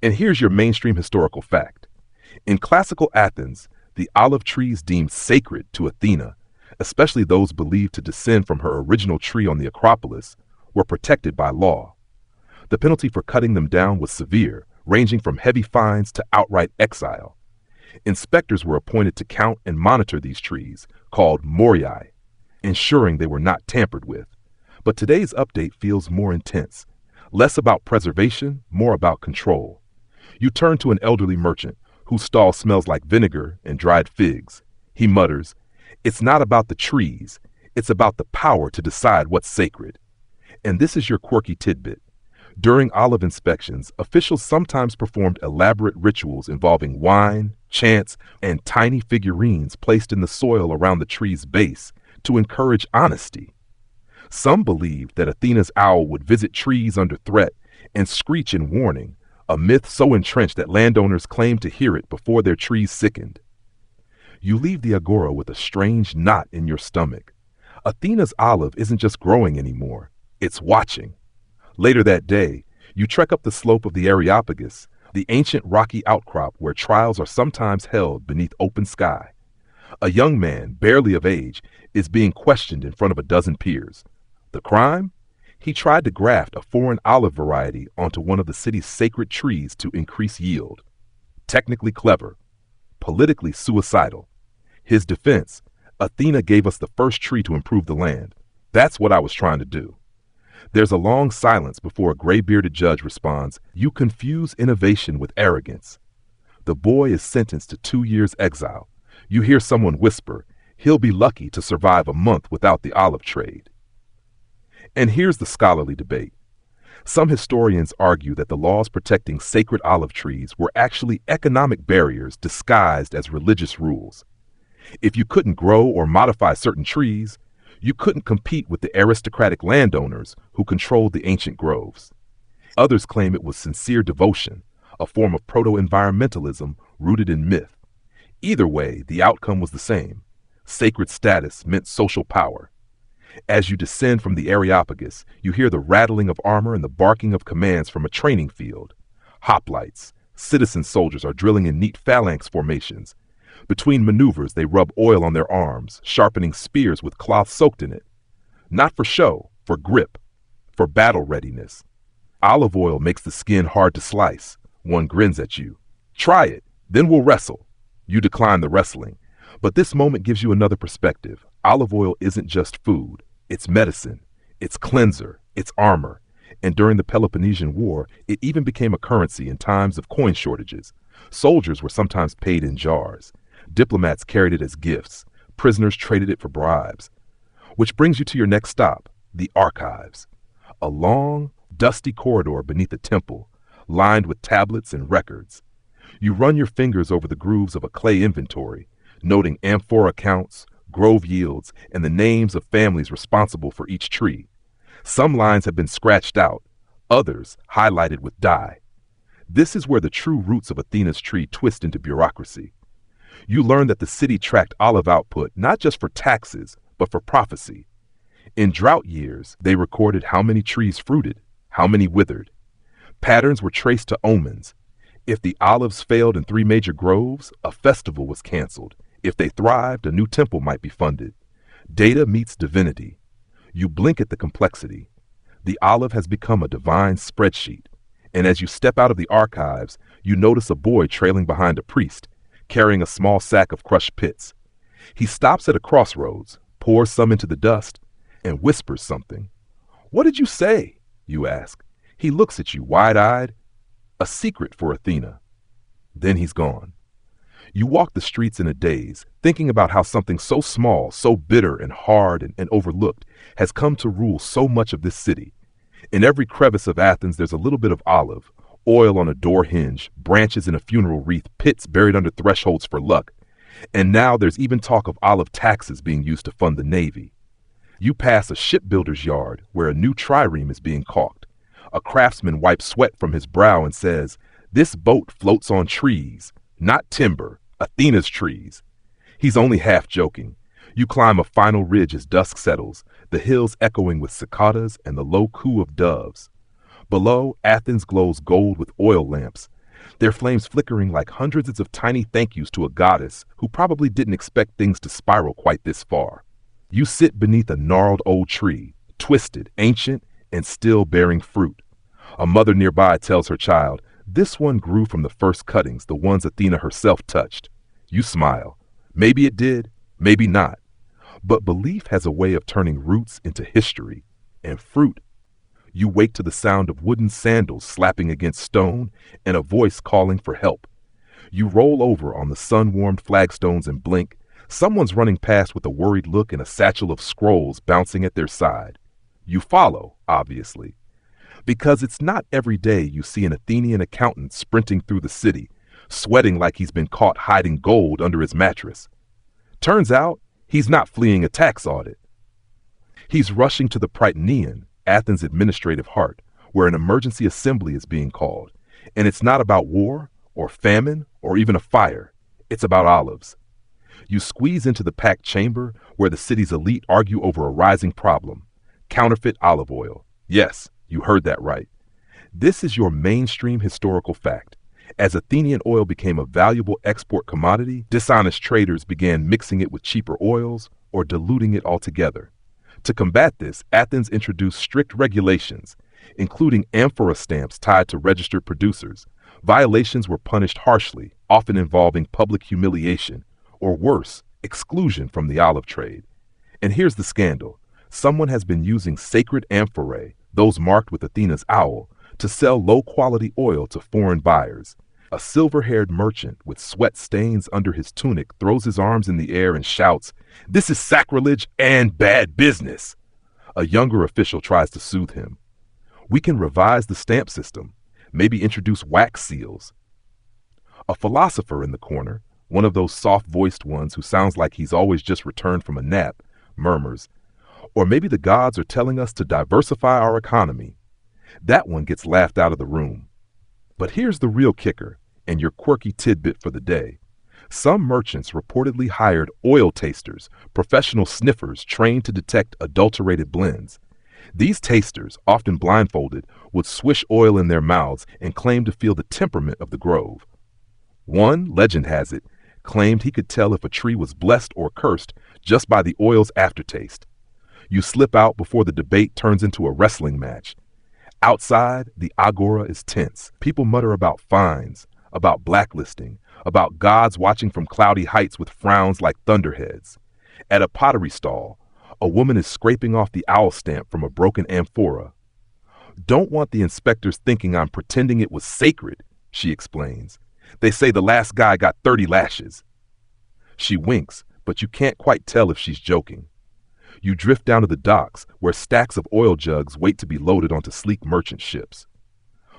And here's your mainstream historical fact. In classical Athens, the olive trees deemed sacred to Athena, especially those believed to descend from her original tree on the Acropolis, were protected by law. The penalty for cutting them down was severe, ranging from heavy fines to outright exile. Inspectors were appointed to count and monitor these trees, called moriai, ensuring they were not tampered with. But today's update feels more intense, less about preservation, more about control. You turn to an elderly merchant whose stall smells like vinegar and dried figs. He mutters, "It's not about the trees, it's about the power to decide what's sacred." And this is your quirky tidbit. During olive inspections, officials sometimes performed elaborate rituals involving wine, chants, and tiny figurines placed in the soil around the tree's base to encourage honesty. Some believed that Athena's owl would visit trees under threat and screech in warning, a myth so entrenched that landowners claimed to hear it before their trees sickened. You leave the agora with a strange knot in your stomach. Athena's olive isn't just growing anymore, it's watching. Later that day, you trek up the slope of the Areopagus, the ancient rocky outcrop where trials are sometimes held beneath open sky. A young man, barely of age, is being questioned in front of a dozen peers. The crime? He tried to graft a foreign olive variety onto one of the city's sacred trees to increase yield. Technically clever, politically suicidal. His defense, Athena gave us the first tree to improve the land. That's what I was trying to do. There's a long silence before a gray-bearded judge responds, "You confuse innovation with arrogance." The boy is sentenced to 2 years exile. You hear someone whisper, he'll be lucky to survive a month without the olive trade. And here's the scholarly debate. Some historians argue that the laws protecting sacred olive trees were actually economic barriers disguised as religious rules. If you couldn't grow or modify certain trees, you couldn't compete with the aristocratic landowners who controlled the ancient groves. Others claim it was sincere devotion, a form of proto-environmentalism rooted in myth. Either way, the outcome was the same. Sacred status meant social power. As you descend from the Areopagus, you hear the rattling of armor and the barking of commands from a training field. Hoplites, citizen soldiers are drilling in neat phalanx formations. Between maneuvers, they rub oil on their arms, sharpening spears with cloth soaked in it. Not for show, for grip, for battle readiness. Olive oil makes the skin hard to slice. One grins at you. "Try it, then we'll wrestle." You decline the wrestling. But this moment gives you another perspective. Olive oil isn't just food. It's medicine. It's cleanser. It's armor. And during the Peloponnesian War, it even became a currency in times of coin shortages. Soldiers were sometimes paid in jars. Diplomats carried it as gifts. Prisoners traded it for bribes. Which brings you to your next stop, the archives. A long, dusty corridor beneath a temple, lined with tablets and records. You run your fingers over the grooves of a clay inventory, noting amphora counts, grove yields, and the names of families responsible for each tree. Some lines have been scratched out, others highlighted with dye. This is where the true roots of Athena's tree twist into bureaucracy. You learn that the city tracked olive output not just for taxes, but for prophecy. In drought years, they recorded how many trees fruited, how many withered. Patterns were traced to omens. If the olives failed in 3 major groves, a festival was canceled. If they thrived, a new temple might be funded. Data meets divinity. You blink at the complexity. The olive has become a divine spreadsheet. And as you step out of the archives, you notice a boy trailing behind a priest, carrying a small sack of crushed pits. He stops at a crossroads, pours some into the dust, and whispers something. "What did you say?" you ask. He looks at you wide-eyed. "A secret for Athena." Then he's gone. You walk the streets in a daze, thinking about how something so small, so bitter and hard and overlooked has come to rule so much of this city. In every crevice of Athens there's a little bit of olive, oil on a door hinge, branches in a funeral wreath, pits buried under thresholds for luck. And now there's even talk of olive taxes being used to fund the Navy. You pass a shipbuilder's yard where a new trireme is being caulked. A craftsman wipes sweat from his brow and says, "This boat floats on trees, not timber, Athena's trees." He's only half joking. You climb a final ridge as dusk settles, the hills echoing with cicadas and the low coo of doves. Below, Athens glows gold with oil lamps, their flames flickering like hundreds of tiny thank yous to a goddess who probably didn't expect things to spiral quite this far. You sit beneath a gnarled old tree, twisted, ancient, and still bearing fruit. A mother nearby tells her child, "This one grew from the first cuttings, the ones Athena herself touched." You smile. Maybe it did, maybe not. But belief has a way of turning roots into history and fruit. You wake to the sound of wooden sandals slapping against stone and a voice calling for help. You roll over on the sun-warmed flagstones and blink. Someone's running past with a worried look and a satchel of scrolls bouncing at their side. You follow, obviously, because it's not every day you see an Athenian accountant sprinting through the city, sweating like he's been caught hiding gold under his mattress. Turns out, he's not fleeing a tax audit. He's rushing to the Prytaneum, Athens' administrative heart, where an emergency assembly is being called. And it's not about war, or famine, or even a fire. It's about olives. You squeeze into the packed chamber where the city's elite argue over a rising problem: counterfeit olive oil. Yes, you heard that right. This is your mainstream historical fact. As Athenian oil became a valuable export commodity, dishonest traders began mixing it with cheaper oils or diluting it altogether. To combat this, Athens introduced strict regulations, including amphora stamps tied to registered producers. Violations were punished harshly, often involving public humiliation, or worse, exclusion from the olive trade. And here's the scandal. Someone has been using sacred amphorae, those marked with Athena's owl, to sell low-quality oil to foreign buyers. A silver-haired merchant with sweat stains under his tunic throws his arms in the air and shouts, "This is sacrilege and bad business." A younger official tries to soothe him. "We can revise the stamp system, maybe introduce wax seals." A philosopher in the corner, one of those soft-voiced ones who sounds like he's always just returned from a nap, murmurs, "Or maybe the gods are telling us to diversify our economy." That one gets laughed out of the room. But here's the real kicker, and your quirky tidbit for the day. Some merchants reportedly hired oil tasters, professional sniffers trained to detect adulterated blends. These tasters, often blindfolded, would swish oil in their mouths and claim to feel the temperament of the grove. One, legend has it, claimed he could tell if a tree was blessed or cursed just by the oil's aftertaste. You slip out before the debate turns into a wrestling match. Outside, the agora is tense. People mutter about fines, about blacklisting, about gods watching from cloudy heights with frowns like thunderheads. At a pottery stall, a woman is scraping off the owl stamp from a broken amphora. "Don't want the inspectors thinking I'm pretending it was sacred," she explains. "They say the last guy got 30 lashes. She winks, but you can't quite tell if she's joking. You drift down to the docks, where stacks of oil jugs wait to be loaded onto sleek merchant ships.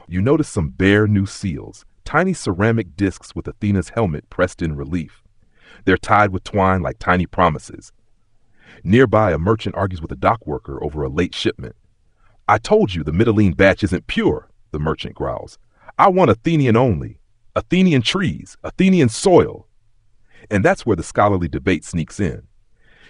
You notice some bare new seals, tiny ceramic discs with Athena's helmet pressed in relief. They're tied with twine like tiny promises. Nearby, a merchant argues with a dock worker over a late shipment. "I told you the Mytilene batch isn't pure," the merchant growls. "I want Athenian only. Athenian trees, Athenian soil." And that's where the scholarly debate sneaks in.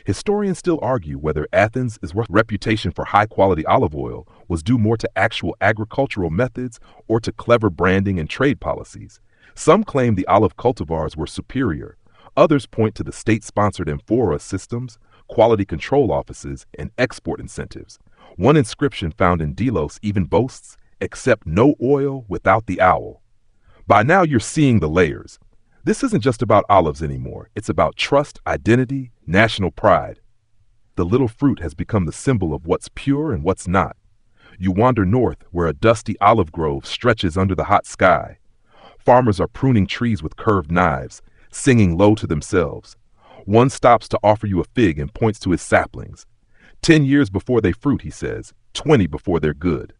Historians still argue whether Athens' reputation for high-quality olive oil was due more to actual agricultural methods or to clever branding and trade policies. Some claim the olive cultivars were superior. Others point to the state-sponsored amphora systems, quality control offices, and export incentives. One inscription found in Delos even boasts, "Accept no oil without the owl." By now you're seeing the layers. This isn't just about olives anymore. It's about trust, identity, national pride. The little fruit has become the symbol of what's pure and what's not. You wander north where a dusty olive grove stretches under the hot sky. Farmers are pruning trees with curved knives, singing low to themselves. One stops to offer you a fig and points to his saplings. 10 years before they fruit, he says, 20 before they're good.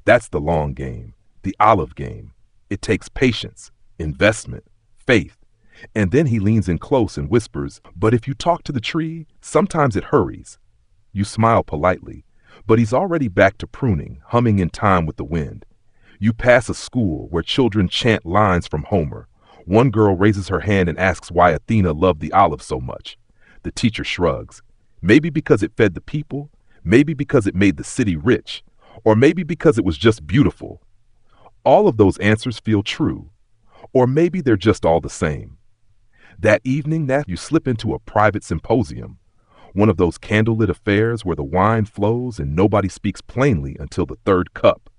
That's the long game, the olive game. It takes patience, investment, faith. And then he leans in close and whispers, "But if you talk to the tree, sometimes it hurries." You smile politely, but he's already back to pruning, humming in time with the wind. You pass a school where children chant lines from Homer. One girl raises her hand and asks why Athena loved the olive so much. The teacher shrugs. Maybe because it fed the people, maybe because it made the city rich, or maybe because it was just beautiful. All of those answers feel true, or maybe they're just all the same. That evening, you slip into a private symposium, one of those candlelit affairs where the wine flows and nobody speaks plainly until the third cup.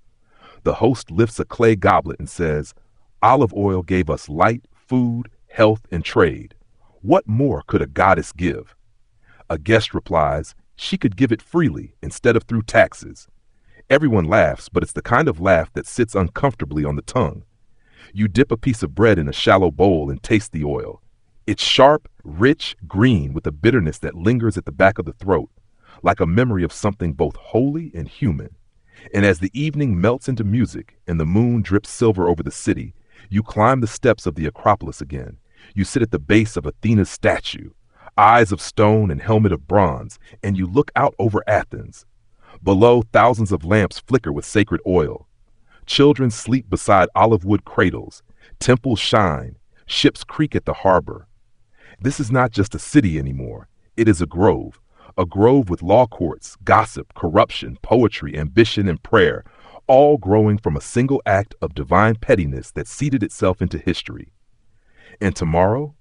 The host lifts a clay goblet and says, "Olive oil gave us light, food, health, and trade. What more could a goddess give?" A guest replies, "She could give it freely instead of through taxes." Everyone laughs, but it's the kind of laugh that sits uncomfortably on the tongue. You dip a piece of bread in a shallow bowl and taste the oil. It's sharp, rich, green with a bitterness that lingers at the back of the throat, like a memory of something both holy and human. And as the evening melts into music and the moon drips silver over the city, you climb the steps of the Acropolis again. You sit at the base of Athena's statue, eyes of stone and helmet of bronze, and you look out over Athens. Below, thousands of lamps flicker with sacred oil. Children sleep beside olive wood cradles. Temples shine. Ships creak at the harbor. This is not just a city anymore. It is a grove with law courts, gossip, corruption, poetry, ambition, and prayer, all growing from a single act of divine pettiness that seeded itself into history. And tomorrow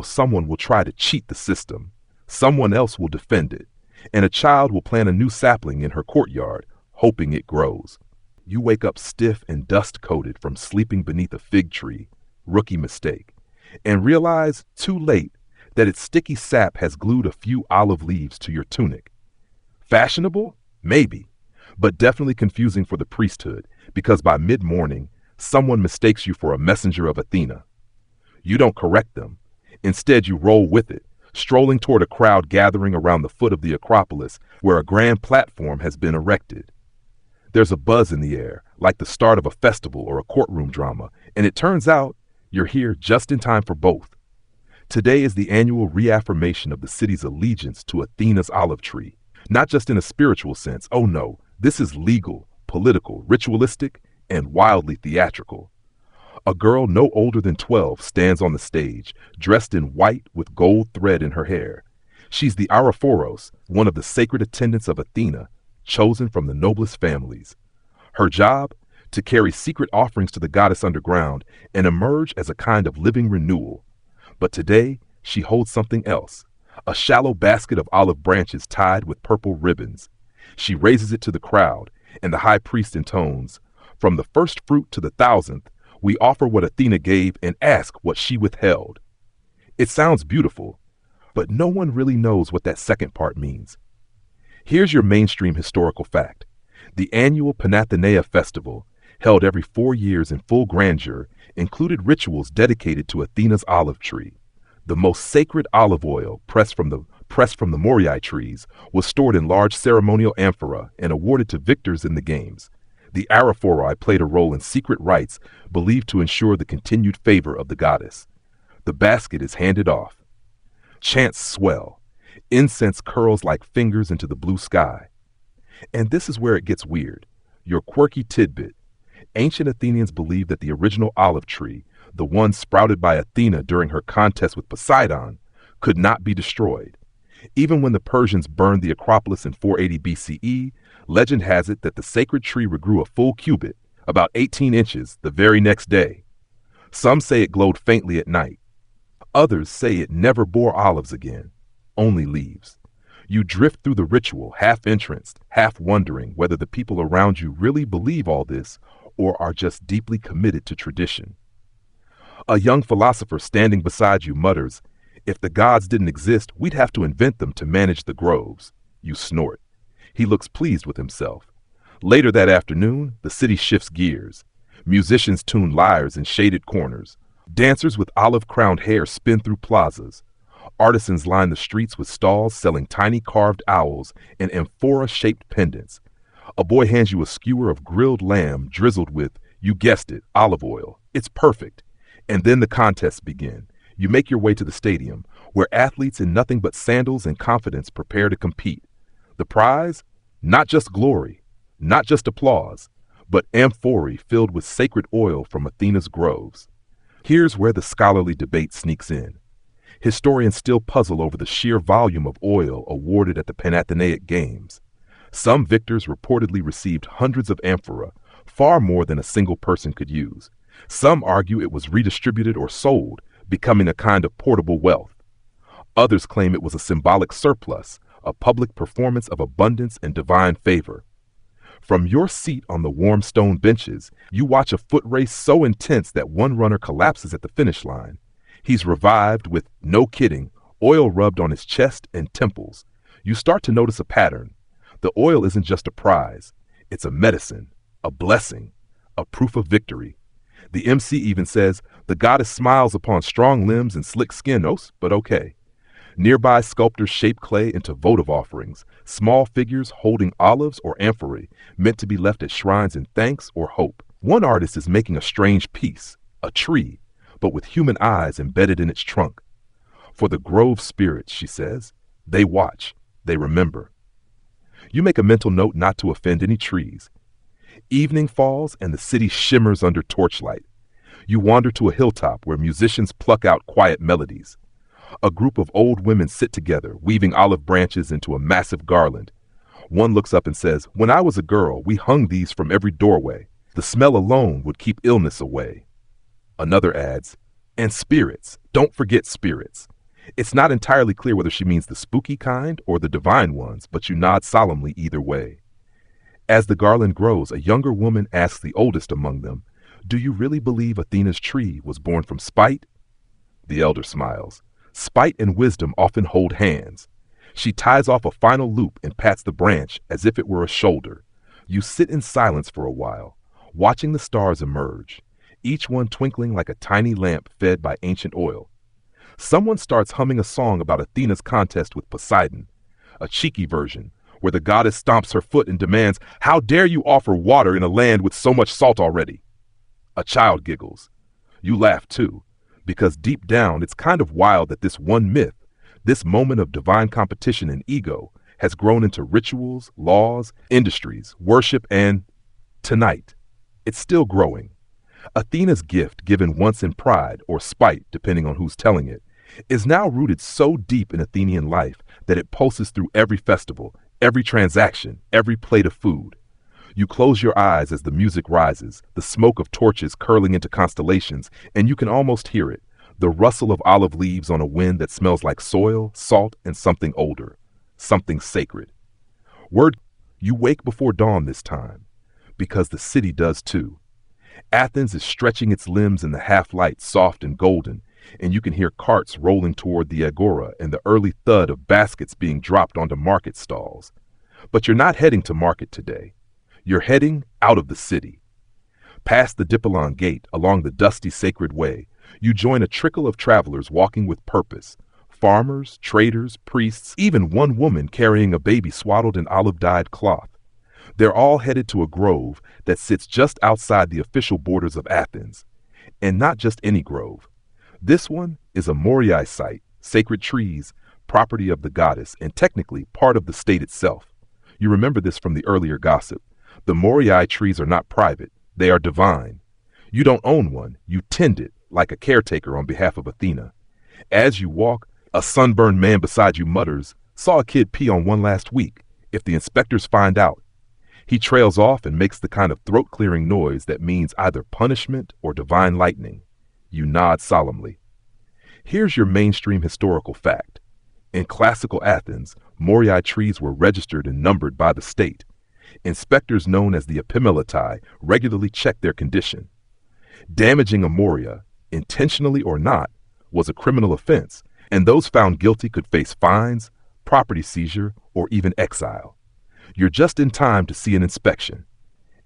someone will try to cheat the system. Someone else will defend it. And a child will plant a new sapling in her courtyard, hoping it grows. You wake up stiff and dust-coated from sleeping beneath a fig tree, rookie mistake, and realize, too late, that its sticky sap has glued a few olive leaves to your tunic. Fashionable? Maybe, but definitely confusing for the priesthood, because by mid-morning, someone mistakes you for a messenger of Athena. You don't correct them. Instead, you roll with it, strolling toward a crowd gathering around the foot of the Acropolis, where a grand platform has been erected. There's a buzz in the air, like the start of a festival or a courtroom drama, and it turns out you're here just in time for both. Today is the annual reaffirmation of the city's allegiance to Athena's olive tree, not just in a spiritual sense. Oh no, this is legal, political, ritualistic, and wildly theatrical. A girl no older than 12 stands on the stage, dressed in white with gold thread in her hair. She's the Araphoros, one of the sacred attendants of Athena, chosen from the noblest families. Her job? To carry secret offerings to the goddess underground and emerge as a kind of living renewal. But today, she holds something else, a shallow basket of olive branches tied with purple ribbons. She raises it to the crowd, and the high priest intones, "From the first fruit to the 1,000th, we offer what Athena gave and ask what she withheld." It sounds beautiful, but no one really knows what that second part means. Here's your mainstream historical fact. The annual Panathenea festival, held every 4 years in full grandeur, included rituals dedicated to Athena's olive tree. The most sacred olive oil, pressed from the Morii trees, was stored in large ceremonial amphora and awarded to victors in the games. The Araphoroi played a role in secret rites believed to ensure the continued favor of the goddess. The basket is handed off. Chants swell. Incense curls like fingers into the blue sky. And this is where it gets weird. Your quirky tidbit. Ancient Athenians believed that the original olive tree, the one sprouted by Athena during her contest with Poseidon, could not be destroyed. Even when the Persians burned the Acropolis in 480 BCE, legend has it that the sacred tree regrew a full cubit, about 18 inches, the very next day. Some say it glowed faintly at night. Others say it never bore olives again, only leaves. You drift through the ritual, half entranced, half wondering whether the people around you really believe all this or are just deeply committed to tradition. A young philosopher standing beside you mutters, "If the gods didn't exist, we'd have to invent them to manage the groves." You snort. He looks pleased with himself. Later that afternoon, the city shifts gears. Musicians tune lyres in shaded corners. Dancers with olive-crowned hair spin through plazas. Artisans line the streets with stalls selling tiny carved owls and amphora-shaped pendants. A boy hands you a skewer of grilled lamb drizzled with, you guessed it, olive oil. It's perfect. And then the contests begin. You make your way to the stadium, where athletes in nothing but sandals and confidence prepare to compete. The prize? Not just glory, not just applause, but amphorae filled with sacred oil from Athena's groves. Here's where the scholarly debate sneaks in. Historians still puzzle over the sheer volume of oil awarded at the Panathenaic Games. Some victors reportedly received hundreds of amphora, far more than a single person could use. Some argue it was redistributed or sold, becoming a kind of portable wealth. Others claim it was a symbolic surplus, a public performance of abundance and divine favor. From your seat on the warm stone benches, you watch a foot race so intense that one runner collapses at the finish line. He's revived with, no kidding, oil rubbed on his chest and temples. You start to notice a pattern. The oil isn't just a prize. It's a medicine, a blessing, a proof of victory. The MC even says, the goddess smiles upon strong limbs and slick skin, but okay. Nearby sculptors shape clay into votive offerings, small figures holding olives or amphorae, meant to be left at shrines in thanks or hope. One artist is making a strange piece, a tree, but with human eyes embedded in its trunk. For the grove spirits, she says, they watch, they remember. You make a mental note not to offend any trees. Evening falls and the city shimmers under torchlight. You wander to a hilltop where musicians pluck out quiet melodies. A group of old women sit together, weaving olive branches into a massive garland. One looks up and says, "When I was a girl, we hung these from every doorway. The smell alone would keep illness away." Another adds, "And spirits, don't forget spirits." It's not entirely clear whether she means the spooky kind or the divine ones, but you nod solemnly either way. As the garland grows, a younger woman asks the oldest among them, "Do you really believe Athena's tree was born from spite?" The elder smiles. Spite and wisdom often hold hands. She ties off a final loop and pats the branch as if it were a shoulder. You sit in silence for a while, watching the stars emerge, each one twinkling like a tiny lamp fed by ancient oil. Someone starts humming a song about Athena's contest with Poseidon, a cheeky version, where the goddess stomps her foot and demands, "How dare you offer water in a land with so much salt already?" A child giggles. You laugh too, because deep down it's kind of wild that this one myth, this moment of divine competition and ego, has grown into rituals, laws, industries, worship, and, tonight, it's still growing. Athena's gift, given once in pride or spite, depending on who's telling it, is now rooted so deep in Athenian life that it pulses through every festival, every transaction, every plate of food. You close your eyes as the music rises, the smoke of torches curling into constellations, and you can almost hear it, the rustle of olive leaves on a wind that smells like soil, salt, and something older, something sacred. You wake before dawn this time, because the city does too. Athens is stretching its limbs in the half-light, soft and golden, and you can hear carts rolling toward the agora and the early thud of baskets being dropped onto market stalls. But you're not heading to market today. You're heading out of the city. Past the Dippolon gate, along the dusty sacred way, you join a trickle of travelers walking with purpose. Farmers, traders, priests, even one woman carrying a baby swaddled in olive-dyed cloth. They're all headed to a grove that sits just outside the official borders of Athens. And not just any grove. This one is a Moriai site, sacred trees, property of the goddess, and technically part of the state itself. You remember this from the earlier gossip. The Moriai trees are not private, they are divine. You don't own one, you tend it, like a caretaker on behalf of Athena. As you walk, a sunburned man beside you mutters, "Saw a kid pee on one last week. If the inspectors find out." He trails off and makes the kind of throat-clearing noise that means either punishment or divine lightning. You nod solemnly. Here's your mainstream historical fact. In classical Athens, Moriai trees were registered and numbered by the state. Inspectors known as the epimeletai regularly checked their condition. Damaging a Moria, intentionally or not, was a criminal offense, and those found guilty could face fines, property seizure, or even exile. You're just in time to see an inspection.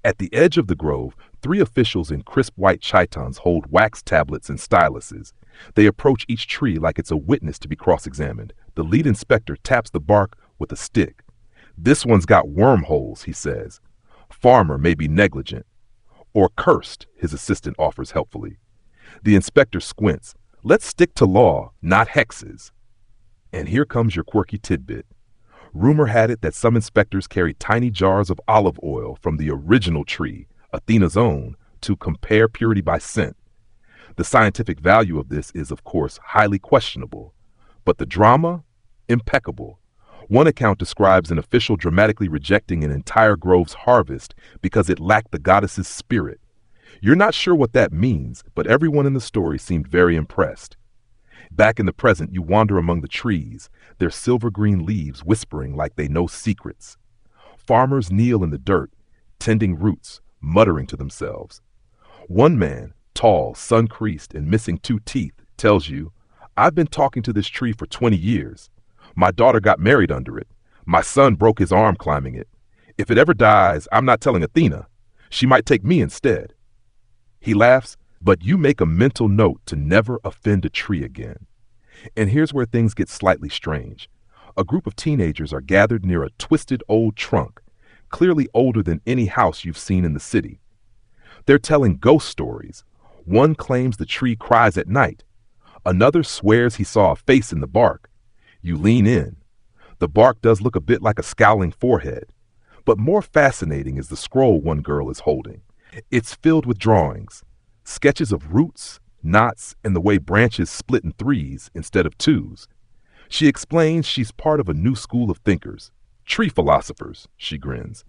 At the edge of the grove, 3 officials in crisp white chitons hold wax tablets and styluses. They approach each tree like it's a witness to be cross-examined. The lead inspector taps the bark with a stick. "This one's got wormholes," he says. "Farmer may be negligent." "Or cursed," his assistant offers helpfully. The inspector squints. "Let's stick to law, not hexes." And here comes your quirky tidbit. Rumor had it that some inspectors carried tiny jars of olive oil from the original tree, Athena's own, to compare purity by scent. The scientific value of this is, of course, highly questionable. But the drama? Impeccable. One account describes an official dramatically rejecting an entire grove's harvest because it lacked the goddess's spirit. You're not sure what that means, but everyone in the story seemed very impressed. Back in the present, you wander among the trees, their silver-green leaves whispering like they know secrets. Farmers kneel in the dirt, tending roots, muttering to themselves. One man, tall, sun-creased, and missing 2 teeth, tells you, "I've been talking to this tree for 20 years. My daughter got married under it. My son broke his arm climbing it. If it ever dies, I'm not telling Athena. She might take me instead." He laughs, but you make a mental note to never offend a tree again. And here's where things get slightly strange. A group of teenagers are gathered near a twisted old trunk, clearly older than any house you've seen in the city. They're telling ghost stories. One claims the tree cries at night. Another swears he saw a face in the bark. You lean in. The bark does look a bit like a scowling forehead. But more fascinating is the scroll one girl is holding. It's filled with drawings, sketches of roots, knots, and the way branches split in 3s instead of 2s. She explains she's part of a new school of thinkers. Tree philosophers, she grins.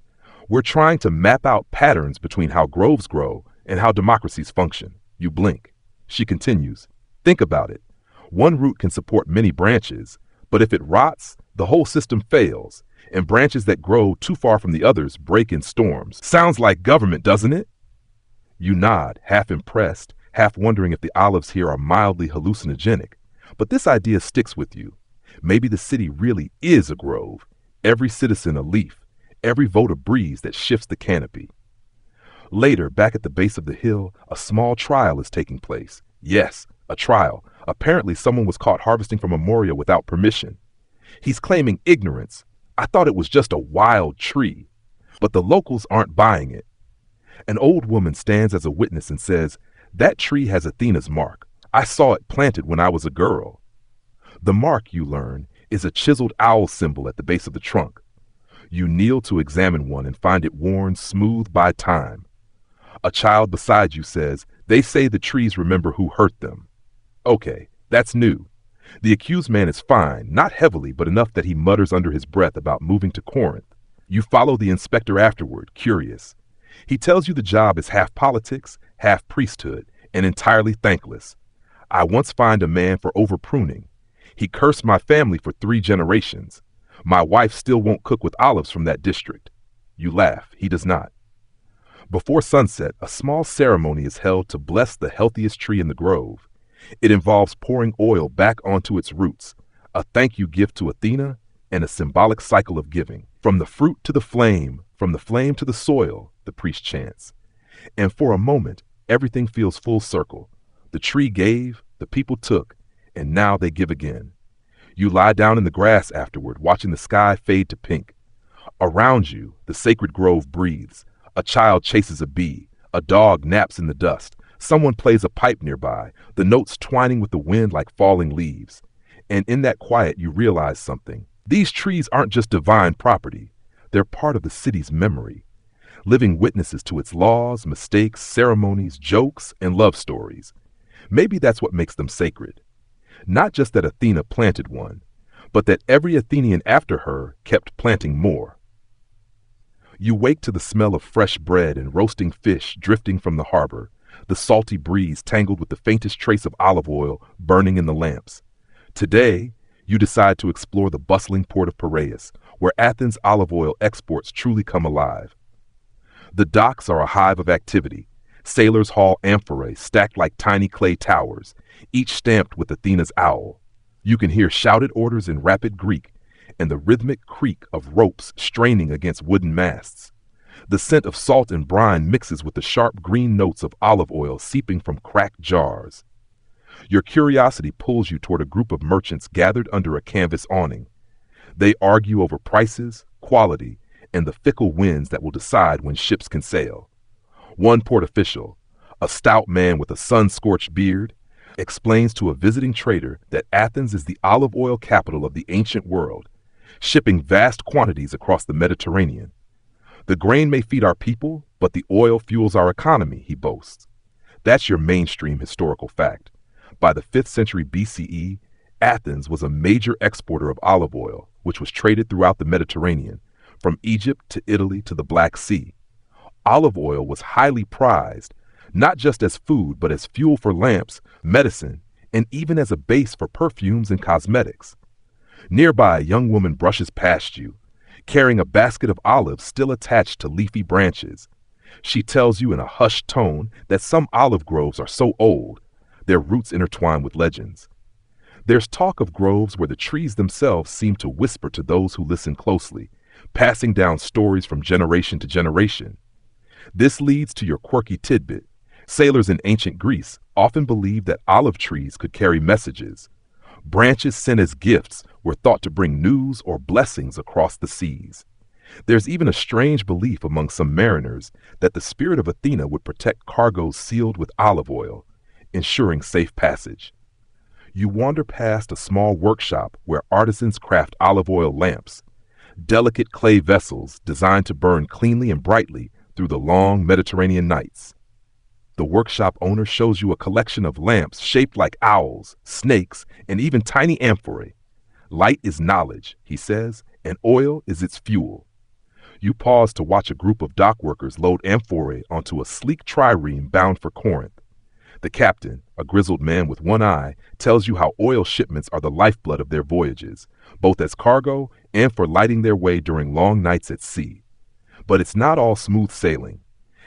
We're trying to map out patterns between how groves grow and how democracies function. You blink. She continues. Think about it. One root can support many branches, but if it rots, the whole system fails, and branches that grow too far from the others break in storms. Sounds like government, doesn't it? You nod, half impressed, half wondering if the olives here are mildly hallucinogenic. But this idea sticks with you. Maybe the city really is a grove, every citizen a leaf, every vote a breeze that shifts the canopy. Later, back at the base of the hill, a small trial is taking place. Yes, a trial. Apparently someone was caught harvesting from a moria without permission. He's claiming ignorance. "I thought it was just a wild tree." But the locals aren't buying it. An old woman stands as a witness and says, "That tree has Athena's mark. I saw it planted when I was a girl." The mark, you learn, is a chiseled owl symbol at the base of the trunk. You kneel to examine one and find it worn smooth by time. A child beside you says, "They say the trees remember who hurt them." Okay, that's new. The accused man is fine, not heavily, but enough that he mutters under his breath about moving to Corinth. You follow the inspector afterward, curious. He tells you the job is half politics, half priesthood, and entirely thankless. "I once fined a man for over-pruning. He cursed my family for 3 generations. My wife still won't cook with olives from that district." You laugh. He does not. Before sunset, a small ceremony is held to bless the healthiest tree in the grove. It involves pouring oil back onto its roots, a thank you gift to Athena, and a symbolic cycle of giving. From the fruit to the flame, from the flame to the soil, the priest chants. And for a moment, everything feels full circle. The tree gave, the people took, and now they give again. You lie down in the grass afterward, watching the sky fade to pink. Around you, the sacred grove breathes. A child chases a bee. A dog naps in the dust. Someone plays a pipe nearby, the notes twining with the wind like falling leaves. And in that quiet, you realize something. These trees aren't just divine property. They're part of the city's memory, living witnesses to its laws, mistakes, ceremonies, jokes, and love stories. Maybe that's what makes them sacred. Not just that Athena planted one, but that every Athenian after her kept planting more. You wake to the smell of fresh bread and roasting fish drifting from the harbor, the salty breeze tangled with the faintest trace of olive oil burning in the lamps. Today, you decide to explore the bustling port of Piraeus, where Athens' olive oil exports truly come alive. The docks are a hive of activity. Sailors haul amphorae stacked like tiny clay towers, each stamped with Athena's owl. You can hear shouted orders in rapid Greek and the rhythmic creak of ropes straining against wooden masts. The scent of salt and brine mixes with the sharp green notes of olive oil seeping from cracked jars. Your curiosity pulls you toward a group of merchants gathered under a canvas awning. They argue over prices, quality, and the fickle winds that will decide when ships can sail. One port official, a stout man with a sun-scorched beard, explains to a visiting trader that Athens is the olive oil capital of the ancient world, shipping vast quantities across the Mediterranean. The grain may feed our people, but the oil fuels our economy, he boasts. That's your mainstream historical fact. By the 5th century BCE, Athens was a major exporter of olive oil, which was traded throughout the Mediterranean, from Egypt to Italy to the Black Sea. Olive oil was highly prized, not just as food, but as fuel for lamps, medicine, and even as a base for perfumes and cosmetics. Nearby, a young woman brushes past you, carrying a basket of olives still attached to leafy branches. She tells you in a hushed tone that some olive groves are so old, their roots intertwine with legends. There's talk of groves where the trees themselves seem to whisper to those who listen closely, passing down stories from generation to generation. This leads to your quirky tidbit. Sailors in ancient Greece often believed that olive trees could carry messages. Branches sent as gifts were thought to bring news or blessings across the seas. There's even a strange belief among some mariners that the spirit of Athena would protect cargoes sealed with olive oil, ensuring safe passage. You wander past a small workshop where artisans craft olive oil lamps, delicate clay vessels designed to burn cleanly and brightly through the long Mediterranean nights. The workshop owner shows you a collection of lamps shaped like owls, snakes, and even tiny amphorae. Light is knowledge, he says, and oil is its fuel. You pause to watch a group of dock workers load amphorae onto a sleek trireme bound for Corinth. The captain, a grizzled man with one eye, tells you how oil shipments are the lifeblood of their voyages, both as cargo and for lighting their way during long nights at sea. But it's not all smooth sailing.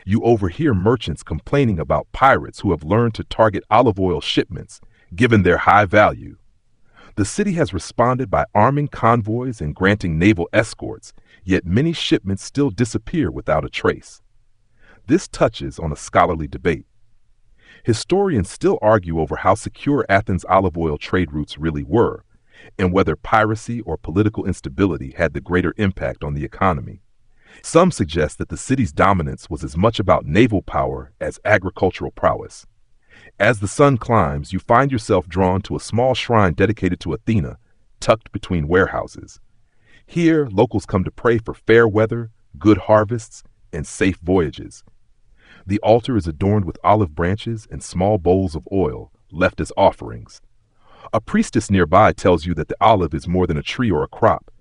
You overhear merchants complaining about pirates who have learned to target olive oil shipments, given their high value. The city has responded by arming convoys and granting naval escorts, yet many shipments still disappear without a trace. This touches on a scholarly debate. Historians still argue over how secure Athens' olive oil trade routes really were, and whether piracy or political instability had the greater impact on the economy. Some suggest that the city's dominance was as much about naval power as agricultural prowess. As the sun climbs, you find yourself drawn to a small shrine dedicated to Athena, tucked between warehouses. Here, locals come to pray for fair weather, good harvests, and safe voyages. The altar is adorned with olive branches and small bowls of oil, left as offerings. A priestess nearby tells you that the olive is more than a tree or a crop.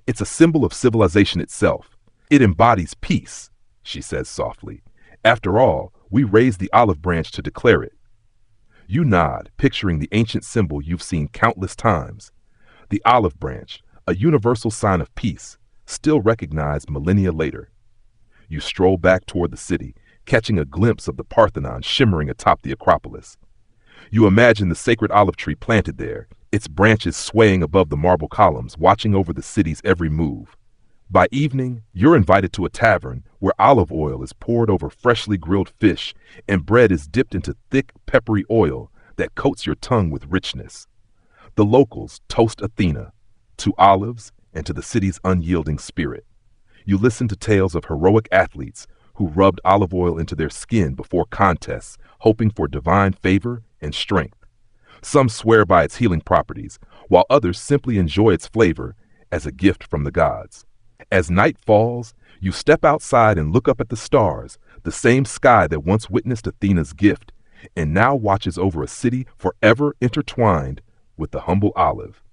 It's a symbol of civilization itself. It embodies peace, she says softly. After all, we raise the olive branch to declare it. You nod, picturing the ancient symbol you've seen countless times. The olive branch, a universal sign of peace, still recognized millennia later. You stroll back toward the city, catching a glimpse of the Parthenon shimmering atop the Acropolis. You imagine the sacred olive tree planted there, its branches swaying above the marble columns, watching over the city's every move. By evening, you're invited to a tavern where olive oil is poured over freshly grilled fish and bread is dipped into thick, peppery oil that coats your tongue with richness. The locals toast Athena, to olives and to the city's unyielding spirit. You listen to tales of heroic athletes who rubbed olive oil into their skin before contests, hoping for divine favor and strength. Some swear by its healing properties, while others simply enjoy its flavor as a gift from the gods. As night falls, you step outside and look up at the stars, the same sky that once witnessed Athena's gift, and now watches over a city forever intertwined with the humble olive.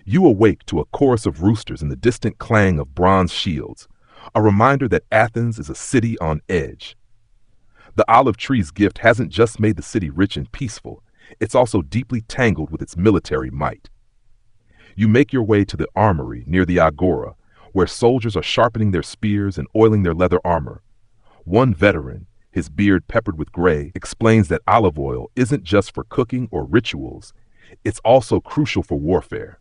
You awake to a chorus of roosters and the distant clang of bronze shields, a reminder that Athens is a city on edge. The olive tree's gift hasn't just made the city rich and peaceful, it's also deeply tangled with its military might. You make your way to the armory near the agora, where soldiers are sharpening their spears and oiling their leather armor. One veteran, his beard peppered with gray, explains that olive oil isn't just for cooking or rituals, it's also crucial for warfare.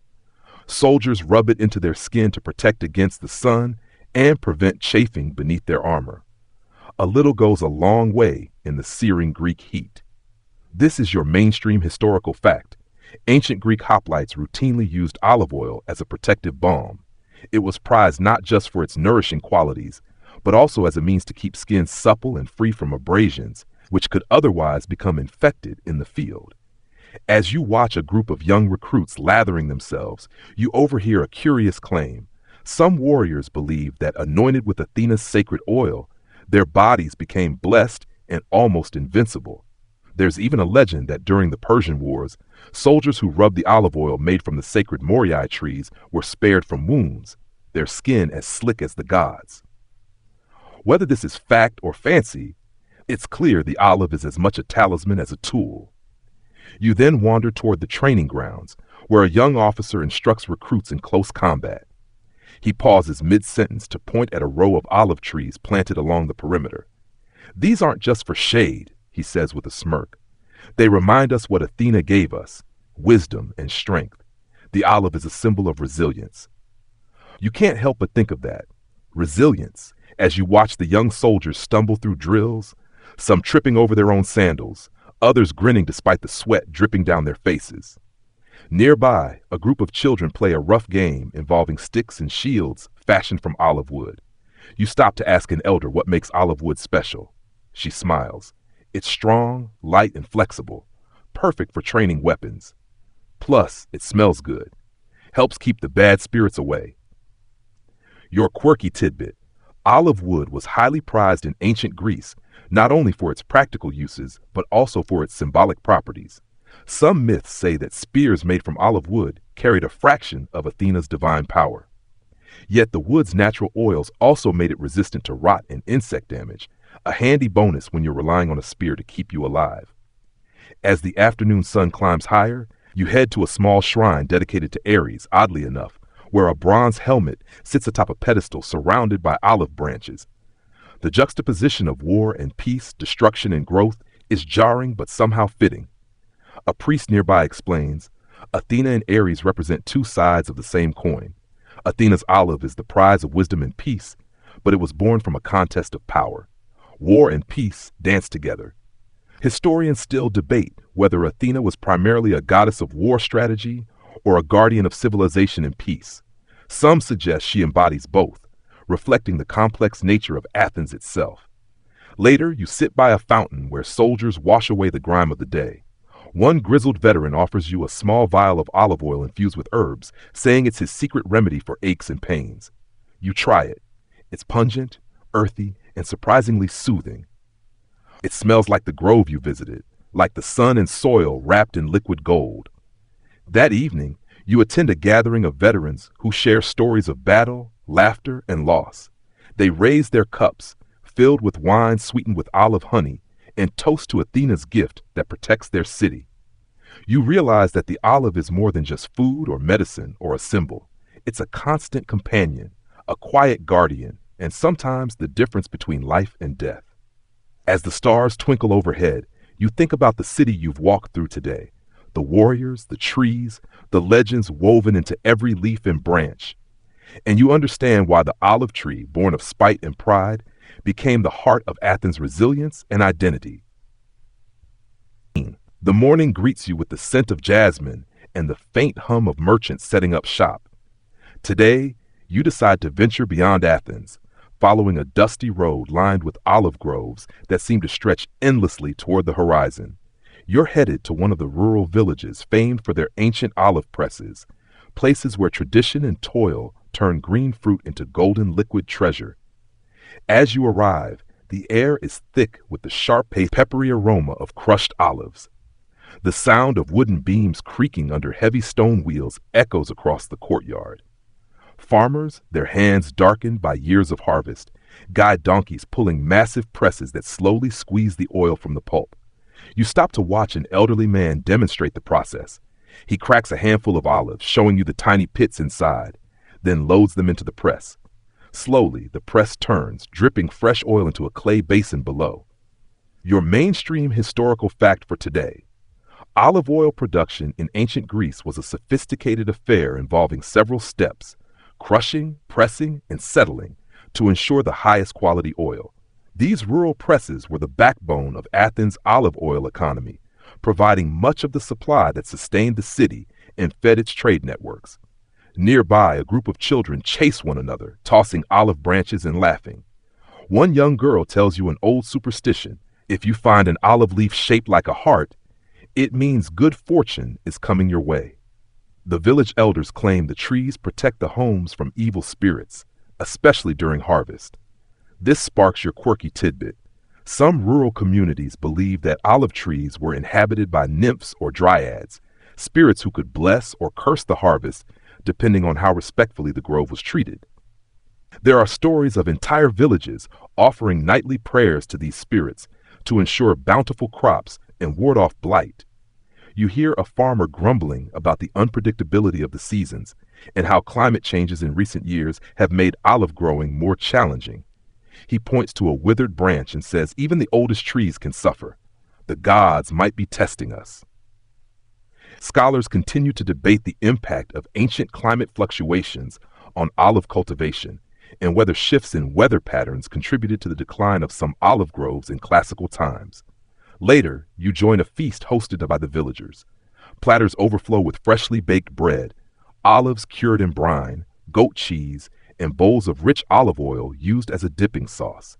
Soldiers rub it into their skin to protect against the sun and prevent chafing beneath their armor. A little goes a long way in the searing Greek heat. This is your mainstream historical fact. Ancient Greek hoplites routinely used olive oil as a protective balm. It was prized not just for its nourishing qualities, but also as a means to keep skin supple and free from abrasions, which could otherwise become infected in the field. As you watch a group of young recruits lathering themselves, you overhear a curious claim. Some warriors believed that anointed with Athena's sacred oil, their bodies became blessed and almost invincible. There's even a legend that during the Persian Wars, soldiers who rubbed the olive oil made from the sacred moriae trees were spared from wounds, their skin as slick as the gods. Whether this is fact or fancy, it's clear the olive is as much a talisman as a tool. You then wander toward the training grounds, where a young officer instructs recruits in close combat. He pauses mid-sentence to point at a row of olive trees planted along the perimeter. "These aren't just for shade," he says with a smirk. "They remind us what Athena gave us, wisdom and strength. The olive is a symbol of resilience." You can't help but think of that, resilience, as you watch the young soldiers stumble through drills, some tripping over their own sandals, others grinning despite the sweat dripping down their faces. Nearby, a group of children play a rough game involving sticks and shields fashioned from olive wood. You stop to ask an elder what makes olive wood special. She smiles. "It's strong, light, and flexible, perfect for training weapons. Plus, it smells good, helps keep the bad spirits away." Your quirky tidbit. Olive wood was highly prized in ancient Greece, not only for its practical uses, but also for its symbolic properties. Some myths say that spears made from olive wood carried a fraction of Athena's divine power. Yet the wood's natural oils also made it resistant to rot and insect damage, a handy bonus when you're relying on a spear to keep you alive. As the afternoon sun climbs higher, you head to a small shrine dedicated to Ares, oddly enough, where a bronze helmet sits atop a pedestal surrounded by olive branches. The juxtaposition of war and peace, destruction and growth is jarring but somehow fitting. A priest nearby explains, "Athena and Ares represent two sides of the same coin. Athena's olive is the prize of wisdom and peace, but it was born from a contest of power. War and peace dance together." Historians still debate whether Athena was primarily a goddess of war strategy or a guardian of civilization and peace. Some suggest she embodies both, reflecting the complex nature of Athens itself. Later, you sit by a fountain where soldiers wash away the grime of the day. One grizzled veteran offers you a small vial of olive oil infused with herbs, saying it's his secret remedy for aches and pains. You try it. It's pungent, earthy, and surprisingly soothing. It smells like the grove you visited, like the sun and soil wrapped in liquid gold. That evening, you attend a gathering of veterans who share stories of battle, laughter, and loss. They raise their cups, filled with wine sweetened with olive honey, and toast to Athena's gift that protects their city. You realize that the olive is more than just food or medicine or a symbol. It's a constant companion, a quiet guardian, and sometimes the difference between life and death. As the stars twinkle overhead, you think about the city you've walked through today, the warriors, the trees, the legends woven into every leaf and branch. And you understand why the olive tree, born of spite and pride, became the heart of Athens' resilience and identity. The morning greets you with the scent of jasmine and the faint hum of merchants setting up shop. Today, you decide to venture beyond Athens, following a dusty road lined with olive groves that seem to stretch endlessly toward the horizon. You're headed to one of the rural villages famed for their ancient olive presses, places where tradition and toil turn green fruit into golden liquid treasure. As you arrive, the air is thick with the sharp, peppery aroma of crushed olives. The sound of wooden beams creaking under heavy stone wheels echoes across the courtyard. Farmers, their hands darkened by years of harvest, guide donkeys pulling massive presses that slowly squeeze the oil from the pulp. You stop to watch an elderly man demonstrate the process. He cracks a handful of olives, showing you the tiny pits inside, then loads them into the press. Slowly, the press turns, dripping fresh oil into a clay basin below. Your mainstream historical fact for today. Olive oil production in ancient Greece was a sophisticated affair involving several steps, crushing, pressing, and settling, to ensure the highest quality oil. These rural presses were the backbone of Athens' olive oil economy, providing much of the supply that sustained the city and fed its trade networks. Nearby, a group of children chase one another, tossing olive branches and laughing. One young girl tells you an old superstition: if you find an olive leaf shaped like a heart, it means good fortune is coming your way. The village elders claim the trees protect the homes from evil spirits, especially during harvest. This sparks your quirky tidbit. Some rural communities believe that olive trees were inhabited by nymphs or dryads, spirits who could bless or curse the harvest depending on how respectfully the grove was treated. There are stories of entire villages offering nightly prayers to these spirits to ensure bountiful crops and ward off blight. You hear a farmer grumbling about the unpredictability of the seasons and how climate changes in recent years have made olive growing more challenging. He points to a withered branch and says even the oldest trees can suffer. The gods might be testing us. Scholars continue to debate the impact of ancient climate fluctuations on olive cultivation and whether shifts in weather patterns contributed to the decline of some olive groves in classical times. Later, you join a feast hosted by the villagers. Platters overflow with freshly baked bread, olives cured in brine, goat cheese, and bowls of rich olive oil used as a dipping sauce.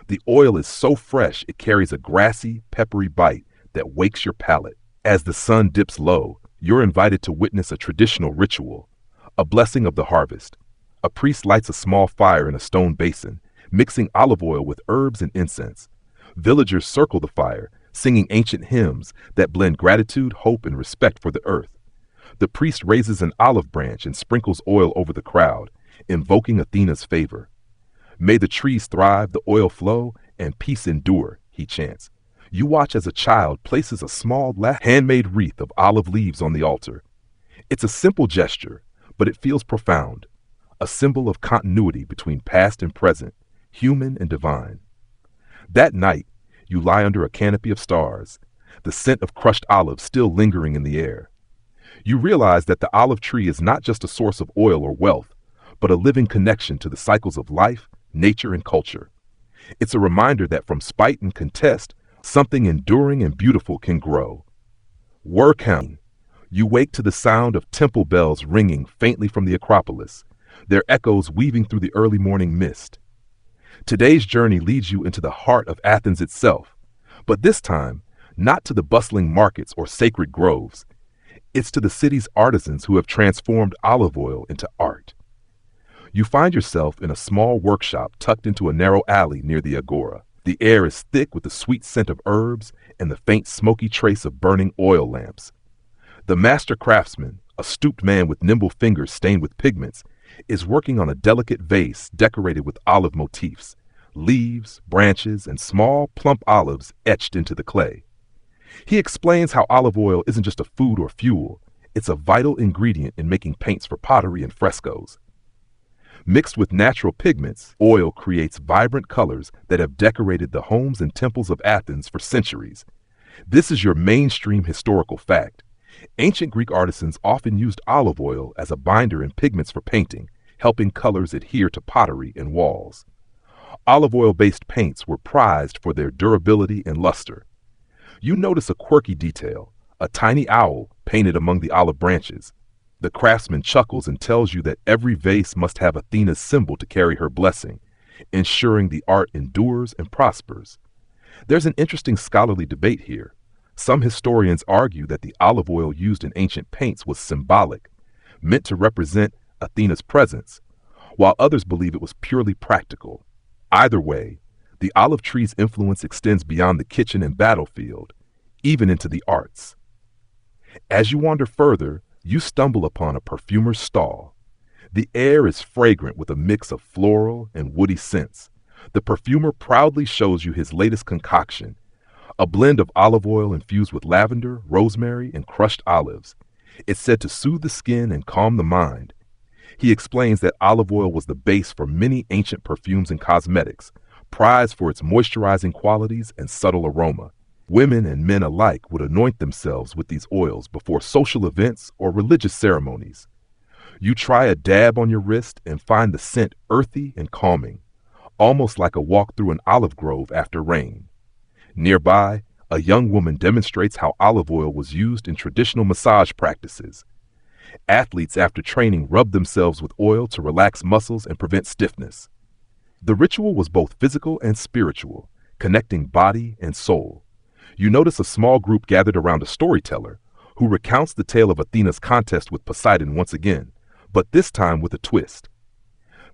The oil is so fresh it carries a grassy, peppery bite that wakes your palate. As the sun dips low, you're invited to witness a traditional ritual, a blessing of the harvest. A priest lights a small fire in a stone basin, mixing olive oil with herbs and incense. Villagers circle the fire, singing ancient hymns that blend gratitude, hope, and respect for the earth. The priest raises an olive branch and sprinkles oil over the crowd, invoking Athena's favor. May the trees thrive, the oil flow, and peace endure, he chants. You watch as a child places a small handmade wreath of olive leaves on the altar. It's a simple gesture, but it feels profound, a symbol of continuity between past and present, human and divine. That night, you lie under a canopy of stars, the scent of crushed olives still lingering in the air. You realize that the olive tree is not just a source of oil or wealth, but a living connection to the cycles of life, nature, and culture. It's a reminder that from spite and contest, something enduring and beautiful can grow. Counting. You wake to the sound of temple bells ringing faintly from the Acropolis, their echoes weaving through the early morning mist. Today's journey leads you into the heart of Athens itself, but this time, not to the bustling markets or sacred groves. It's to the city's artisans who have transformed olive oil into art. You find yourself in a small workshop tucked into a narrow alley near the agora. The air is thick with the sweet scent of herbs and the faint smoky trace of burning oil lamps. The master craftsman, a stooped man with nimble fingers stained with pigments, is working on a delicate vase decorated with olive motifs, leaves, branches, and small, plump olives etched into the clay. He explains how olive oil isn't just a food or fuel, it's a vital ingredient in making paints for pottery and frescoes. Mixed with natural pigments, oil creates vibrant colors that have decorated the homes and temples of Athens for centuries. This is your mainstream historical fact. Ancient Greek artisans often used olive oil as a binder in pigments for painting, helping colors adhere to pottery and walls. Olive oil-based paints were prized for their durability and luster. You notice a quirky detail, a tiny owl painted among the olive branches. The craftsman chuckles and tells you that every vase must have Athena's symbol to carry her blessing, ensuring the art endures and prospers. There's an interesting scholarly debate here. Some historians argue that the olive oil used in ancient paints was symbolic, meant to represent Athena's presence, while others believe it was purely practical. Either way, the olive tree's influence extends beyond the kitchen and battlefield, even into the arts. As you wander further, you stumble upon a perfumer's stall. The air is fragrant with a mix of floral and woody scents. The perfumer proudly shows you his latest concoction, a blend of olive oil infused with lavender, rosemary, and crushed olives. It's said to soothe the skin and calm the mind. He explains that olive oil was the base for many ancient perfumes and cosmetics, prized for its moisturizing qualities and subtle aroma. Women and men alike would anoint themselves with these oils before social events or religious ceremonies. You try a dab on your wrist and find the scent earthy and calming, almost like a walk through an olive grove after rain. Nearby, a young woman demonstrates how olive oil was used in traditional massage practices. Athletes after training rub themselves with oil to relax muscles and prevent stiffness. The ritual was both physical and spiritual, connecting body and soul. You notice a small group gathered around a storyteller who recounts the tale of Athena's contest with Poseidon once again, but this time with a twist.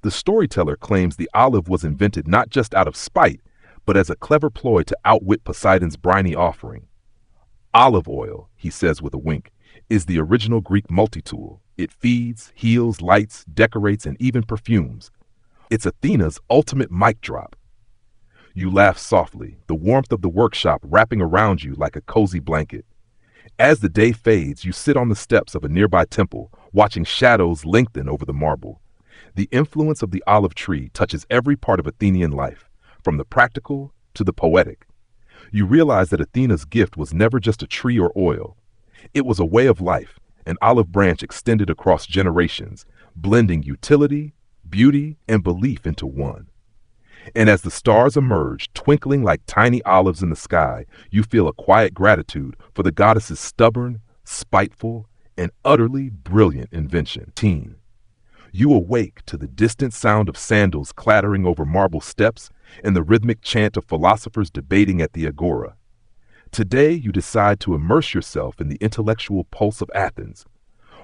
The storyteller claims the olive was invented not just out of spite, but as a clever ploy to outwit Poseidon's briny offering. Olive oil, he says with a wink, is the original Greek multi-tool. It feeds, heals, lights, decorates, and even perfumes. It's Athena's ultimate mic drop. You laugh softly, the warmth of the workshop wrapping around you like a cozy blanket. As the day fades, you sit on the steps of a nearby temple, watching shadows lengthen over the marble. The influence of the olive tree touches every part of Athenian life, from the practical to the poetic. You realize that Athena's gift was never just a tree or oil. It was a way of life, an olive branch extended across generations, blending utility, beauty, and belief into one. And as the stars emerge, twinkling like tiny olives in the sky, you feel a quiet gratitude for the goddess's stubborn, spiteful, and utterly brilliant invention. You awake to the distant sound of sandals clattering over marble steps and the rhythmic chant of philosophers debating at the agora. Today, you decide to immerse yourself in the intellectual pulse of Athens,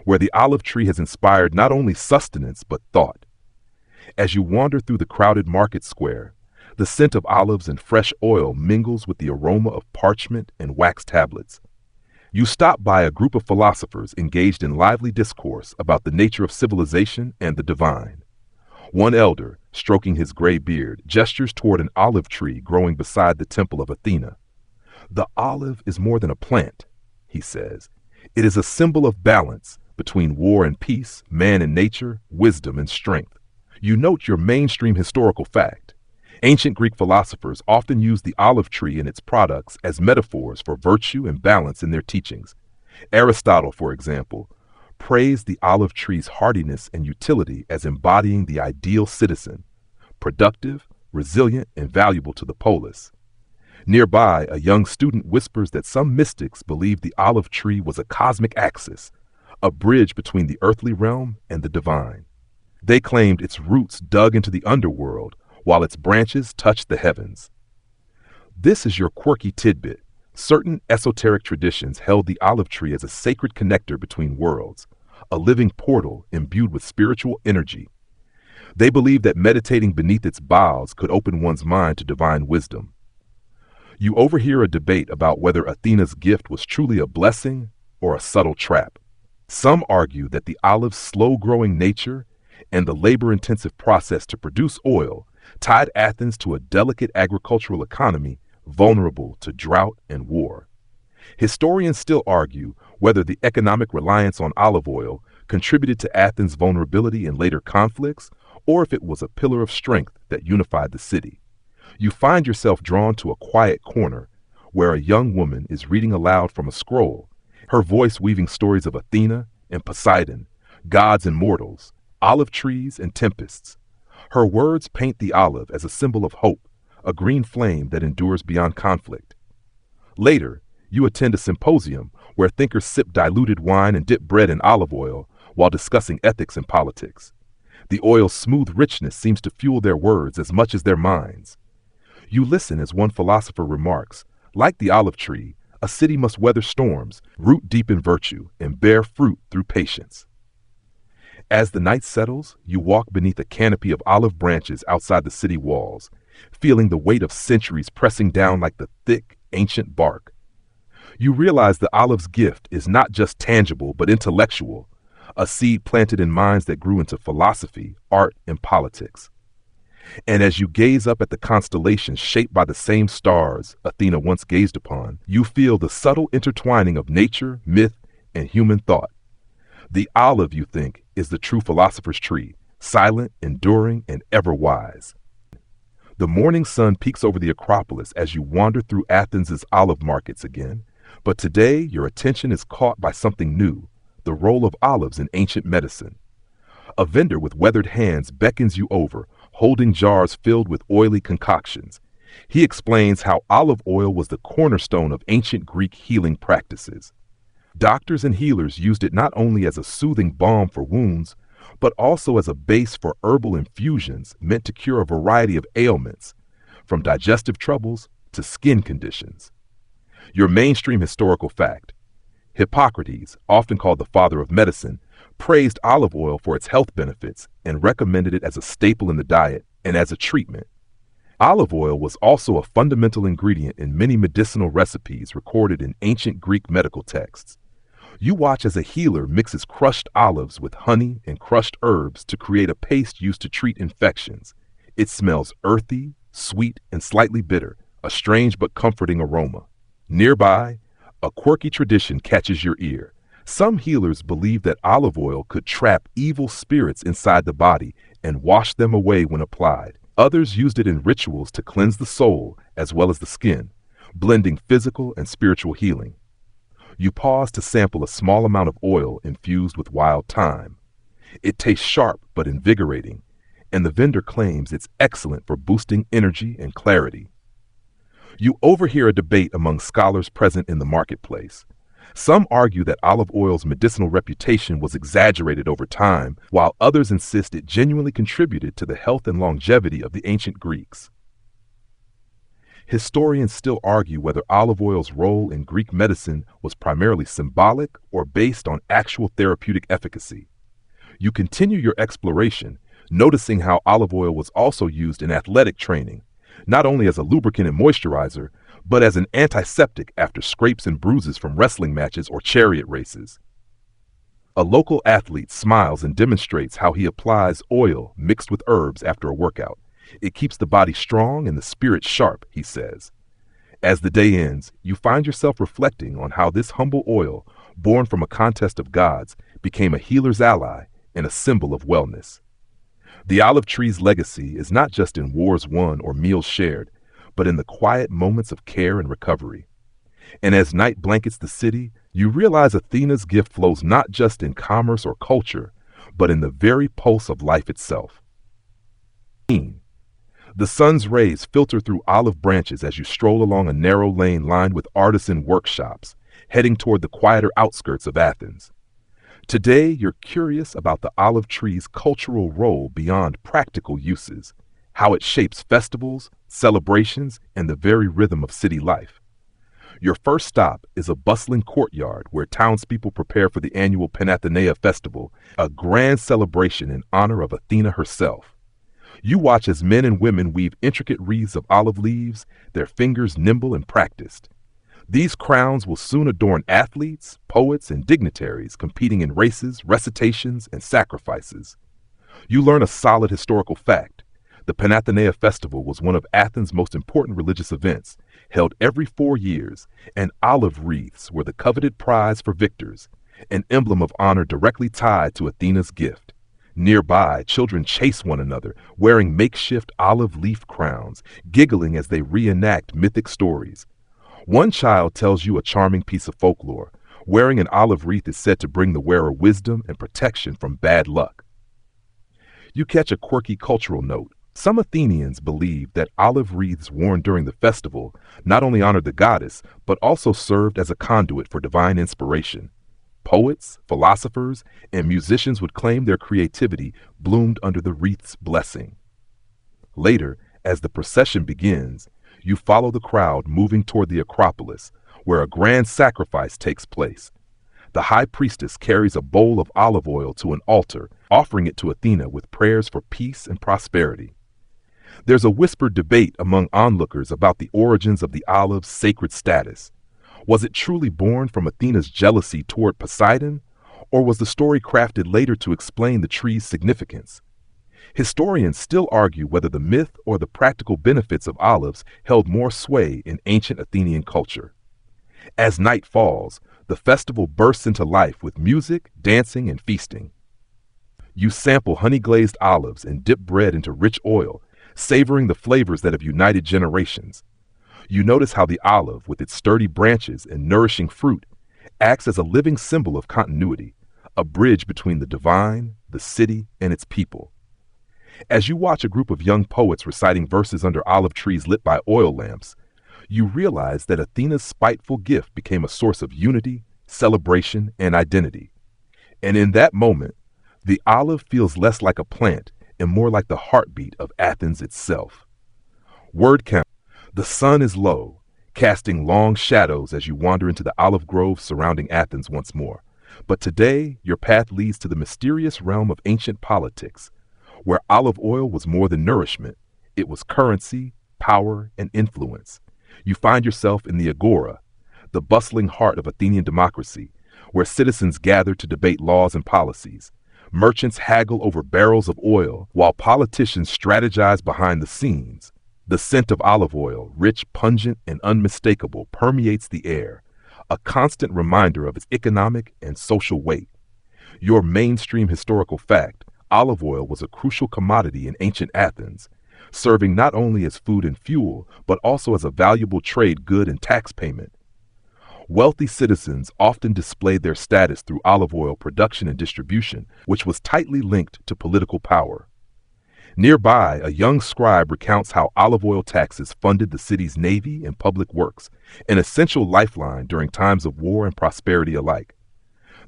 where the olive tree has inspired not only sustenance but thought. As you wander through the crowded market square, the scent of olives and fresh oil mingles with the aroma of parchment and wax tablets. You stop by a group of philosophers engaged in lively discourse about the nature of civilization and the divine. One elder, stroking his gray beard, gestures toward an olive tree growing beside the temple of Athena. The olive is more than a plant, he says. It is a symbol of balance between war and peace, man and nature, wisdom and strength. You note your mainstream historical fact. Ancient Greek philosophers often used the olive tree and its products as metaphors for virtue and balance in their teachings. Aristotle, for example, praised the olive tree's hardiness and utility as embodying the ideal citizen, productive, resilient, and valuable to the polis. Nearby, a young student whispers that some mystics believed the olive tree was a cosmic axis, a bridge between the earthly realm and the divine. They claimed its roots dug into the underworld, while its branches touched the heavens. This is your quirky tidbit. Certain esoteric traditions held the olive tree as a sacred connector between worlds, a living portal imbued with spiritual energy. They believed that meditating beneath its boughs could open one's mind to divine wisdom. You overhear a debate about whether Athena's gift was truly a blessing or a subtle trap. Some argue that the olive's slow-growing nature and the labor-intensive process to produce oil tied Athens to a delicate agricultural economy vulnerable to drought and war. Historians still argue whether the economic reliance on olive oil contributed to Athens' vulnerability in later conflicts, or if it was a pillar of strength that unified the city. You find yourself drawn to a quiet corner where a young woman is reading aloud from a scroll, her voice weaving stories of Athena and Poseidon, gods and mortals, olive trees and tempests. Her words paint the olive as a symbol of hope, a green flame that endures beyond conflict. Later, you attend a symposium where thinkers sip diluted wine and dip bread in olive oil while discussing ethics and politics. The oil's smooth richness seems to fuel their words as much as their minds. You listen as one philosopher remarks, like the olive tree, a city must weather storms, root deep in virtue, and bear fruit through patience. As the night settles, you walk beneath a canopy of olive branches outside the city walls, feeling the weight of centuries pressing down like the thick, ancient bark. You realize the olive's gift is not just tangible but intellectual, a seed planted in minds that grew into philosophy, art, and politics. And as you gaze up at the constellations shaped by the same stars Athena once gazed upon, you feel the subtle intertwining of nature, myth, and human thought. The olive, you think, is the true philosopher's tree, silent, enduring, and ever wise. The morning sun peeks over the Acropolis as you wander through Athens' olive markets again, but today your attention is caught by something new, the role of olives in ancient medicine. A vendor with weathered hands beckons you over, holding jars filled with oily concoctions. He explains how olive oil was the cornerstone of ancient Greek healing practices. Doctors and healers used it not only as a soothing balm for wounds, but also as a base for herbal infusions meant to cure a variety of ailments, from digestive troubles to skin conditions. Your mainstream historical fact: Hippocrates, often called the father of medicine, praised olive oil for its health benefits and recommended it as a staple in the diet and as a treatment. Olive oil was also a fundamental ingredient in many medicinal recipes recorded in ancient Greek medical texts. You watch as a healer mixes crushed olives with honey and crushed herbs to create a paste used to treat infections. It smells earthy, sweet, and slightly bitter, a strange but comforting aroma. Nearby, a quirky tradition catches your ear. Some healers believe that olive oil could trap evil spirits inside the body and wash them away when applied. Others used it in rituals to cleanse the soul as well as the skin, blending physical and spiritual healing. You pause to sample a small amount of oil infused with wild thyme. It tastes sharp but invigorating, and the vendor claims it's excellent for boosting energy and clarity. You overhear a debate among scholars present in the marketplace. Some argue that olive oil's medicinal reputation was exaggerated over time, while others insist it genuinely contributed to the health and longevity of the ancient Greeks. Historians still argue whether olive oil's role in Greek medicine was primarily symbolic or based on actual therapeutic efficacy. You continue your exploration, noticing how olive oil was also used in athletic training, not only as a lubricant and moisturizer, but as an antiseptic after scrapes and bruises from wrestling matches or chariot races. A local athlete smiles and demonstrates how he applies oil mixed with herbs after a workout. It keeps the body strong and the spirit sharp, he says. As the day ends, you find yourself reflecting on how this humble oil, born from a contest of gods, became a healer's ally and a symbol of wellness. The olive tree's legacy is not just in wars won or meals shared, but in the quiet moments of care and recovery. And as night blankets the city, you realize Athena's gift flows not just in commerce or culture, but in the very pulse of life itself. The sun's rays filter through olive branches as you stroll along a narrow lane lined with artisan workshops, heading toward the quieter outskirts of Athens. Today, you're curious about the olive tree's cultural role beyond practical uses, how it shapes festivals, celebrations, and the very rhythm of city life. Your first stop is a bustling courtyard where townspeople prepare for the annual Athena festival, a grand celebration in honor of Athena herself. You watch as men and women weave intricate wreaths of olive leaves, their fingers nimble and practiced. These crowns will soon adorn athletes, poets, and dignitaries competing in races, recitations, and sacrifices. You learn a solid historical fact. The Athena festival was one of Athens' most important religious events, held every 4 years, and olive wreaths were the coveted prize for victors, an emblem of honor directly tied to Athena's gift. Nearby, children chase one another, wearing makeshift olive leaf crowns, giggling as they reenact mythic stories. One child tells you a charming piece of folklore. Wearing an olive wreath is said to bring the wearer wisdom and protection from bad luck. You catch a quirky cultural note. Some Athenians believed that olive wreaths worn during the festival not only honored the goddess, but also served as a conduit for divine inspiration. Poets, philosophers, and musicians would claim their creativity bloomed under the wreath's blessing. Later, as the procession begins, you follow the crowd moving toward the Acropolis, where a grand sacrifice takes place. The high priestess carries a bowl of olive oil to an altar, offering it to Athena with prayers for peace and prosperity. There's a whispered debate among onlookers about the origins of the olive's sacred status. Was it truly born from Athena's jealousy toward Poseidon, or was the story crafted later to explain the tree's significance? Historians still argue whether the myth or the practical benefits of olives held more sway in ancient Athenian culture. As night falls, the festival bursts into life with music, dancing, and feasting. You sample honey-glazed olives and dip bread into rich oil, savoring the flavors that have united generations. You notice how the olive, with its sturdy branches and nourishing fruit, acts as a living symbol of continuity, a bridge between the divine, the city, and its people. As you watch a group of young poets reciting verses under olive trees lit by oil lamps, you realize that Athena's spiteful gift became a source of unity, celebration, and identity. And in that moment, the olive feels less like a plant and more like the heartbeat of Athens itself. Word count. The sun is low, casting long shadows as you wander into the olive groves surrounding Athens once more. But today, your path leads to the mysterious realm of ancient politics, where olive oil was more than nourishment. It was currency, power, and influence. You find yourself in the agora, the bustling heart of Athenian democracy, where citizens gather to debate laws and policies. Merchants haggle over barrels of oil, while politicians strategize behind the scenes. The scent of olive oil, rich, pungent, and unmistakable, permeates the air, a constant reminder of its economic and social weight. Your mainstream historical fact: olive oil was a crucial commodity in ancient Athens, serving not only as food and fuel, but also as a valuable trade good and tax payment. Wealthy citizens often displayed their status through olive oil production and distribution, which was tightly linked to political power. Nearby, a young scribe recounts how olive oil taxes funded the city's navy and public works, an essential lifeline during times of war and prosperity alike.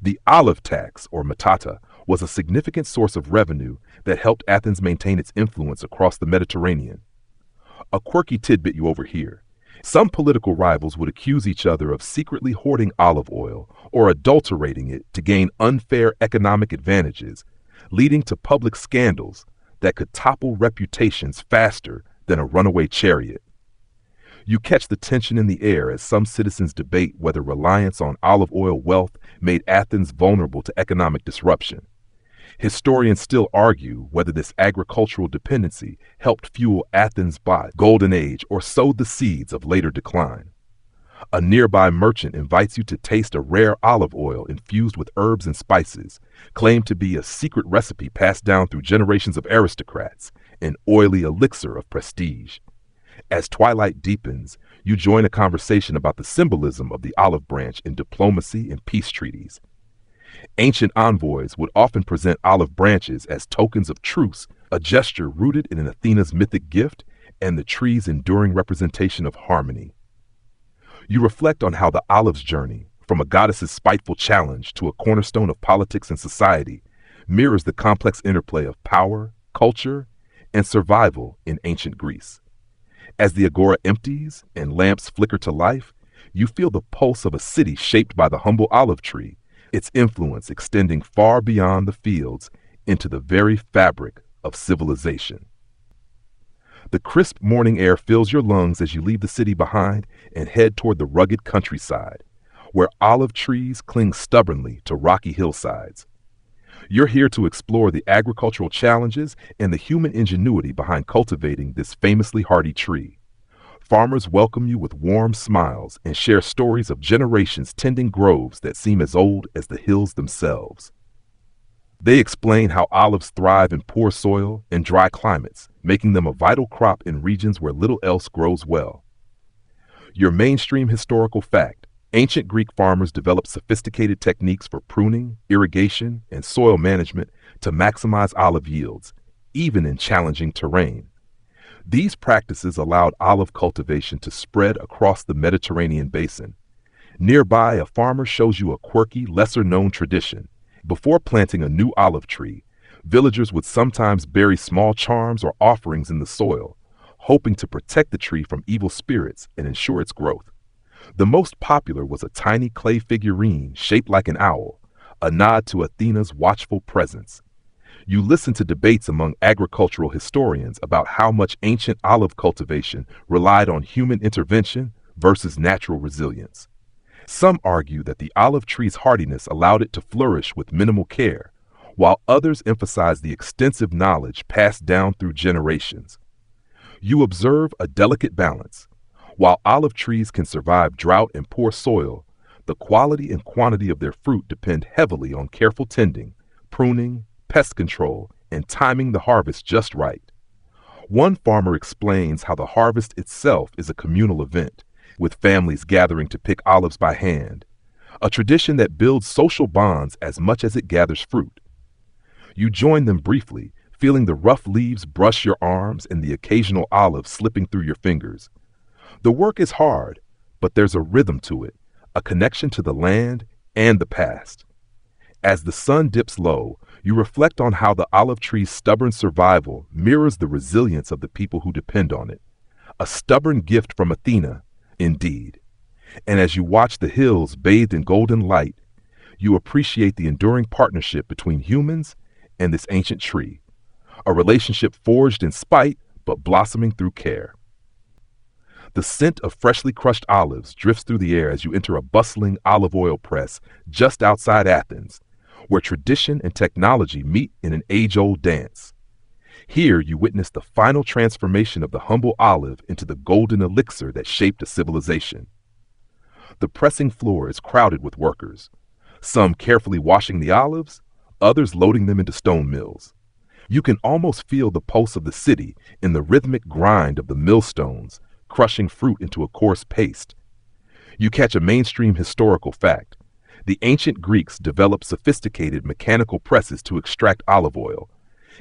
The olive tax, or matata, was a significant source of revenue that helped Athens maintain its influence across the Mediterranean. A quirky tidbit you overhear: some political rivals would accuse each other of secretly hoarding olive oil or adulterating it to gain unfair economic advantages, leading to public scandals that could topple reputations faster than a runaway chariot. You catch the tension in the air as some citizens debate whether reliance on olive oil wealth made Athens vulnerable to economic disruption. Historians still argue whether this agricultural dependency helped fuel Athens' golden age or sowed the seeds of later decline. A nearby merchant invites you to taste a rare olive oil infused with herbs and spices, claimed to be a secret recipe passed down through generations of aristocrats, an oily elixir of prestige. As twilight deepens, you join a conversation about the symbolism of the olive branch in diplomacy and peace treaties. Ancient envoys would often present olive branches as tokens of truce, a gesture rooted in an Athena's mythic gift and the tree's enduring representation of harmony. You reflect on how the olive's journey, from a goddess's spiteful challenge to a cornerstone of politics and society, mirrors the complex interplay of power, culture, and survival in ancient Greece. As the agora empties and lamps flicker to life, you feel the pulse of a city shaped by the humble olive tree, its influence extending far beyond the fields into the very fabric of civilization. The crisp morning air fills your lungs as you leave the city behind and head toward the rugged countryside, where olive trees cling stubbornly to rocky hillsides. You're here to explore the agricultural challenges and the human ingenuity behind cultivating this famously hardy tree. Farmers welcome you with warm smiles and share stories of generations tending groves that seem as old as the hills themselves. They explain how olives thrive in poor soil and dry climates, making them a vital crop in regions where little else grows well. Your mainstream historical fact: ancient Greek farmers developed sophisticated techniques for pruning, irrigation, and soil management to maximize olive yields, even in challenging terrain. These practices allowed olive cultivation to spread across the Mediterranean basin. Nearby, a farmer shows you a quirky, lesser-known tradition. Before planting a new olive tree, villagers would sometimes bury small charms or offerings in the soil, hoping to protect the tree from evil spirits and ensure its growth. The most popular was a tiny clay figurine shaped like an owl, a nod to Athena's watchful presence. You listen to debates among agricultural historians about how much ancient olive cultivation relied on human intervention versus natural resilience. Some argue that the olive tree's hardiness allowed it to flourish with minimal care, while others emphasize the extensive knowledge passed down through generations. You observe a delicate balance. While olive trees can survive drought and poor soil, the quality and quantity of their fruit depend heavily on careful tending, pruning, pest control, and timing the harvest just right. One farmer explains how the harvest itself is a communal event, with families gathering to pick olives by hand, a tradition that builds social bonds as much as it gathers fruit. You join them briefly, feeling the rough leaves brush your arms and the occasional olive slipping through your fingers. The work is hard, but there's a rhythm to it, a connection to the land and the past. As the sun dips low, you reflect on how the olive tree's stubborn survival mirrors the resilience of the people who depend on it. A stubborn gift from Athena, indeed. And as you watch the hills bathed in golden light, you appreciate the enduring partnership between humans and this ancient tree, a relationship forged in spite but blossoming through care. The scent of freshly crushed olives drifts through the air as you enter a bustling olive oil press just outside Athens, where tradition and technology meet in an age-old dance. Here you witness the final transformation of the humble olive into the golden elixir that shaped a civilization. The pressing floor is crowded with workers, some carefully washing the olives, others loading them into stone mills. You can almost feel the pulse of the city in the rhythmic grind of the millstones, crushing fruit into a coarse paste. You catch a mainstream historical fact. The ancient Greeks developed sophisticated mechanical presses to extract olive oil,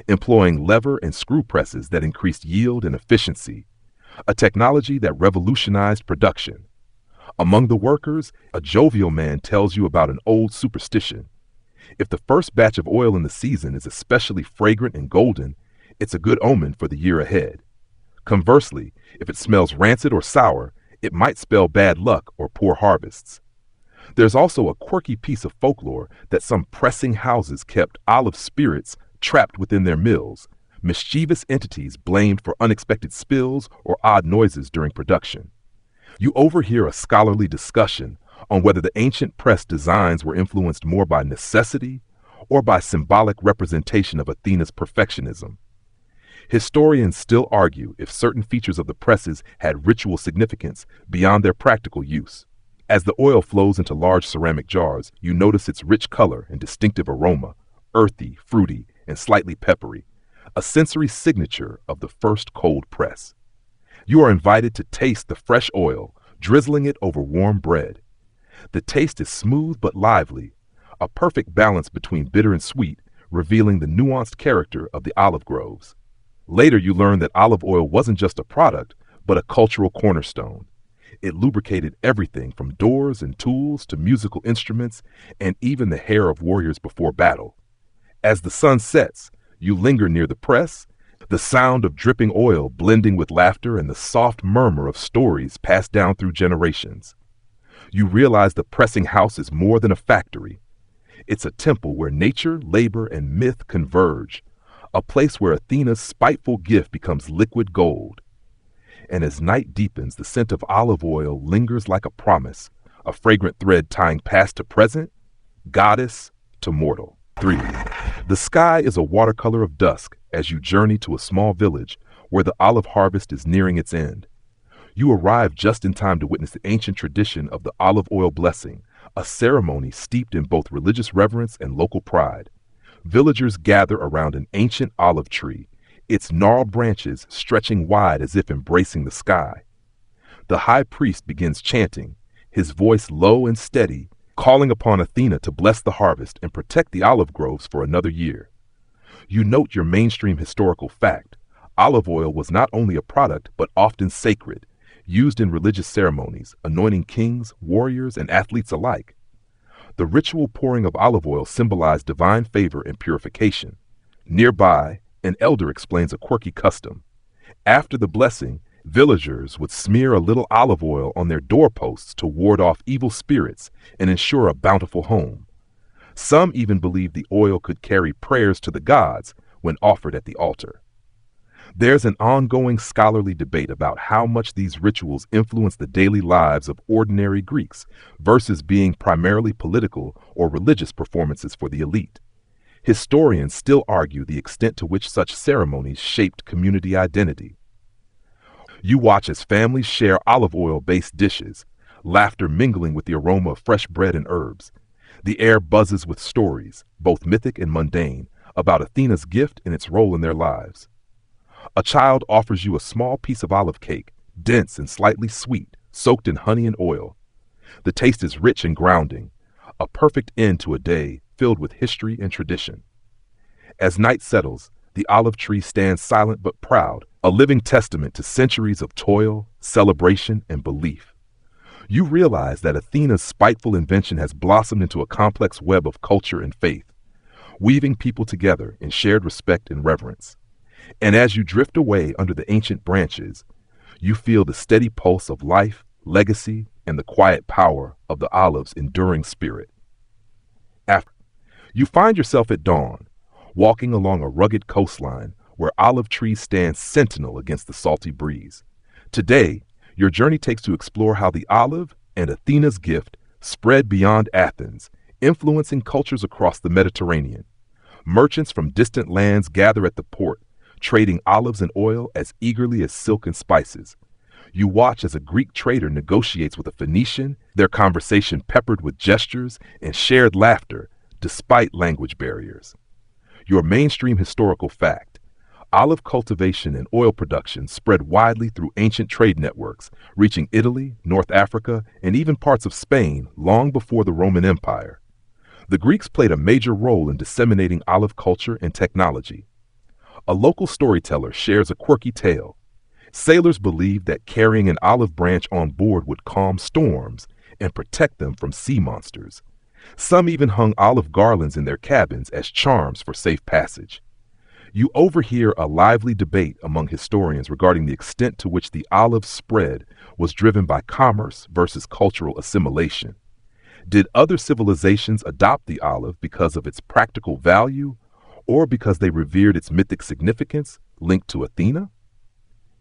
employing lever and screw presses that increased yield and efficiency, a technology that revolutionized production. Among the workers, a jovial man tells you about an old superstition. If the first batch of oil in the season is especially fragrant and golden, it's a good omen for the year ahead. Conversely, if it smells rancid or sour, it might spell bad luck or poor harvests. There's also a quirky piece of folklore that some pressing houses kept olive spirits trapped within their mills, mischievous entities blamed for unexpected spills or odd noises during production. You overhear a scholarly discussion on whether the ancient press designs were influenced more by necessity or by symbolic representation of Athena's perfectionism. Historians still argue if certain features of the presses had ritual significance beyond their practical use. As the oil flows into large ceramic jars, you notice its rich color and distinctive aroma, earthy, fruity, and slightly peppery, a sensory signature of the first cold press. You are invited to taste the fresh oil, drizzling it over warm bread. The taste is smooth but lively, a perfect balance between bitter and sweet, revealing the nuanced character of the olive groves. Later, you learn that olive oil wasn't just a product, but a cultural cornerstone. It lubricated everything from doors and tools to musical instruments and even the hair of warriors before battle. As the sun sets, you linger near the press, the sound of dripping oil blending with laughter and the soft murmur of stories passed down through generations. You realize the pressing house is more than a factory. It's a temple where nature, labor, and myth converge, a place where Athena's spiteful gift becomes liquid gold. And as night deepens, the scent of olive oil lingers like a promise, a fragrant thread tying past to present, goddess to mortal. 3. The sky is a watercolor of dusk as you journey to a small village where the olive harvest is nearing its end. You arrive just in time to witness the ancient tradition of the olive oil blessing, a ceremony steeped in both religious reverence and local pride. Villagers gather around an ancient olive tree, its gnarled branches stretching wide as if embracing the sky. The high priest begins chanting, his voice low and steady, calling upon Athena to bless the harvest and protect the olive groves for another year. You note your mainstream historical fact. Olive oil was not only a product, but often sacred, used in religious ceremonies, anointing kings, warriors, and athletes alike. The ritual pouring of olive oil symbolized divine favor and purification. Nearby, an elder explains a quirky custom. After the blessing, villagers would smear a little olive oil on their doorposts to ward off evil spirits and ensure a bountiful home. Some even believed the oil could carry prayers to the gods when offered at the altar. There's an ongoing scholarly debate about how much these rituals influence the daily lives of ordinary Greeks versus being primarily political or religious performances for the elite. Historians still argue the extent to which such ceremonies shaped community identity. You watch as families share olive oil-based dishes, laughter mingling with the aroma of fresh bread and herbs. The air buzzes with stories, both mythic and mundane, about Athena's gift and its role in their lives. A child offers you a small piece of olive cake, dense and slightly sweet, soaked in honey and oil. The taste is rich and grounding, a perfect end to a day filled with history and tradition. As night settles, the olive tree stands silent but proud, a living testament to centuries of toil, celebration, and belief. You realize that Athena's spiteful invention has blossomed into a complex web of culture and faith, weaving people together in shared respect and reverence. And as you drift away under the ancient branches, you feel the steady pulse of life, legacy, and the quiet power of the olive's enduring spirit. After you find yourself at dawn, walking along a rugged coastline where olive trees stand sentinel against the salty breeze. Today, your journey takes to explore how the olive and Athena's gift spread beyond Athens, influencing cultures across the Mediterranean. Merchants from distant lands gather at the port, trading olives and oil as eagerly as silk and spices. You watch as a Greek trader negotiates with a Phoenician, their conversation peppered with gestures and shared laughter, despite language barriers. Your mainstream historical fact: olive cultivation and oil production spread widely through ancient trade networks, reaching Italy, North Africa, and even parts of Spain long before the Roman Empire. The Greeks played a major role in disseminating olive culture and technology. A local storyteller shares a quirky tale. Sailors believed that carrying an olive branch on board would calm storms and protect them from sea monsters. Some even hung olive garlands in their cabins as charms for safe passage. You overhear a lively debate among historians regarding the extent to which the olive's spread was driven by commerce versus cultural assimilation. Did other civilizations adopt the olive because of its practical value, or because they revered its mythic significance linked to Athena?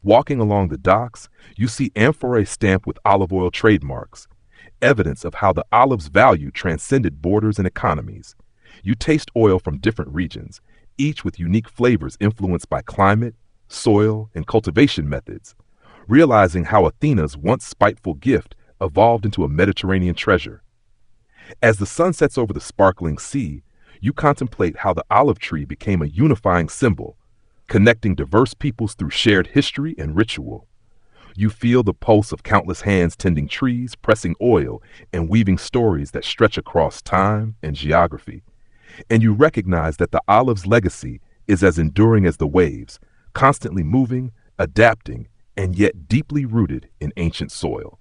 Walking along the docks, you see amphorae stamped with olive oil trademarks, evidence of how the olive's value transcended borders and economies. You taste oil from different regions, each with unique flavors influenced by climate, soil, and cultivation methods, realizing how Athena's once spiteful gift evolved into a Mediterranean treasure. As the sun sets over the sparkling sea, you contemplate how the olive tree became a unifying symbol, connecting diverse peoples through shared history and ritual. You feel the pulse of countless hands tending trees, pressing oil, and weaving stories that stretch across time and geography. And you recognize that the olive's legacy is as enduring as the waves, constantly moving, adapting, and yet deeply rooted in ancient soil.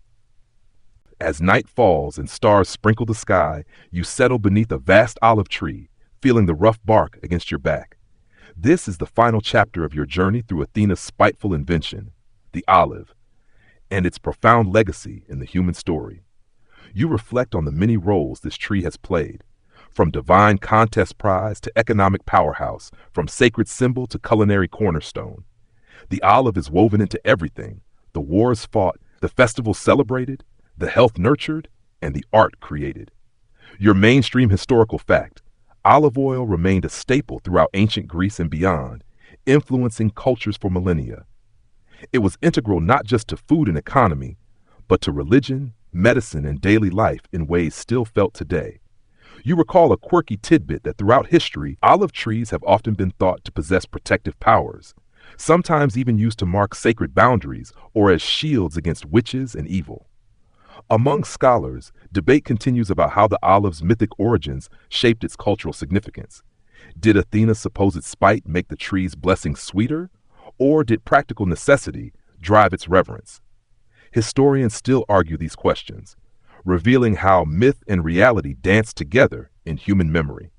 As night falls and stars sprinkle the sky, you settle beneath a vast olive tree, feeling the rough bark against your back. This is the final chapter of your journey through Athena's spiteful invention, the olive, and its profound legacy in the human story. You reflect on the many roles this tree has played, from divine contest prize to economic powerhouse, from sacred symbol to culinary cornerstone. The olive is woven into everything: the wars fought, the festivals celebrated, the health nurtured, and the art created. Your mainstream historical fact: olive oil remained a staple throughout ancient Greece and beyond, influencing cultures for millennia. It was integral not just to food and economy, but to religion, medicine, and daily life in ways still felt today. You recall a quirky tidbit that throughout history, olive trees have often been thought to possess protective powers, sometimes even used to mark sacred boundaries or as shields against witches and evil. Among scholars, debate continues about how the olive's mythic origins shaped its cultural significance. Did Athena's supposed spite make the tree's blessing sweeter, or did practical necessity drive its reverence? Historians still argue these questions, revealing how myth and reality dance together in human memory.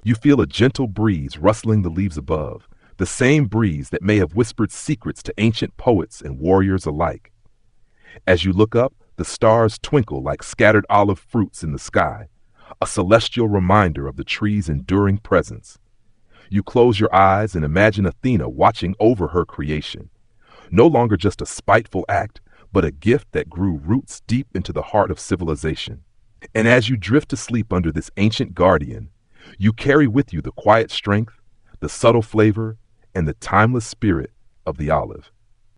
You feel a gentle breeze rustling the leaves above, the same breeze that may have whispered secrets to ancient poets and warriors alike. As you look up, the stars twinkle like scattered olive fruits in the sky, a celestial reminder of the tree's enduring presence. You close your eyes and imagine Athena watching over her creation, no longer just a spiteful act, but a gift that grew roots deep into the heart of civilization. And as you drift to sleep under this ancient guardian, you carry with you the quiet strength, the subtle flavor, and the timeless spirit of the olive.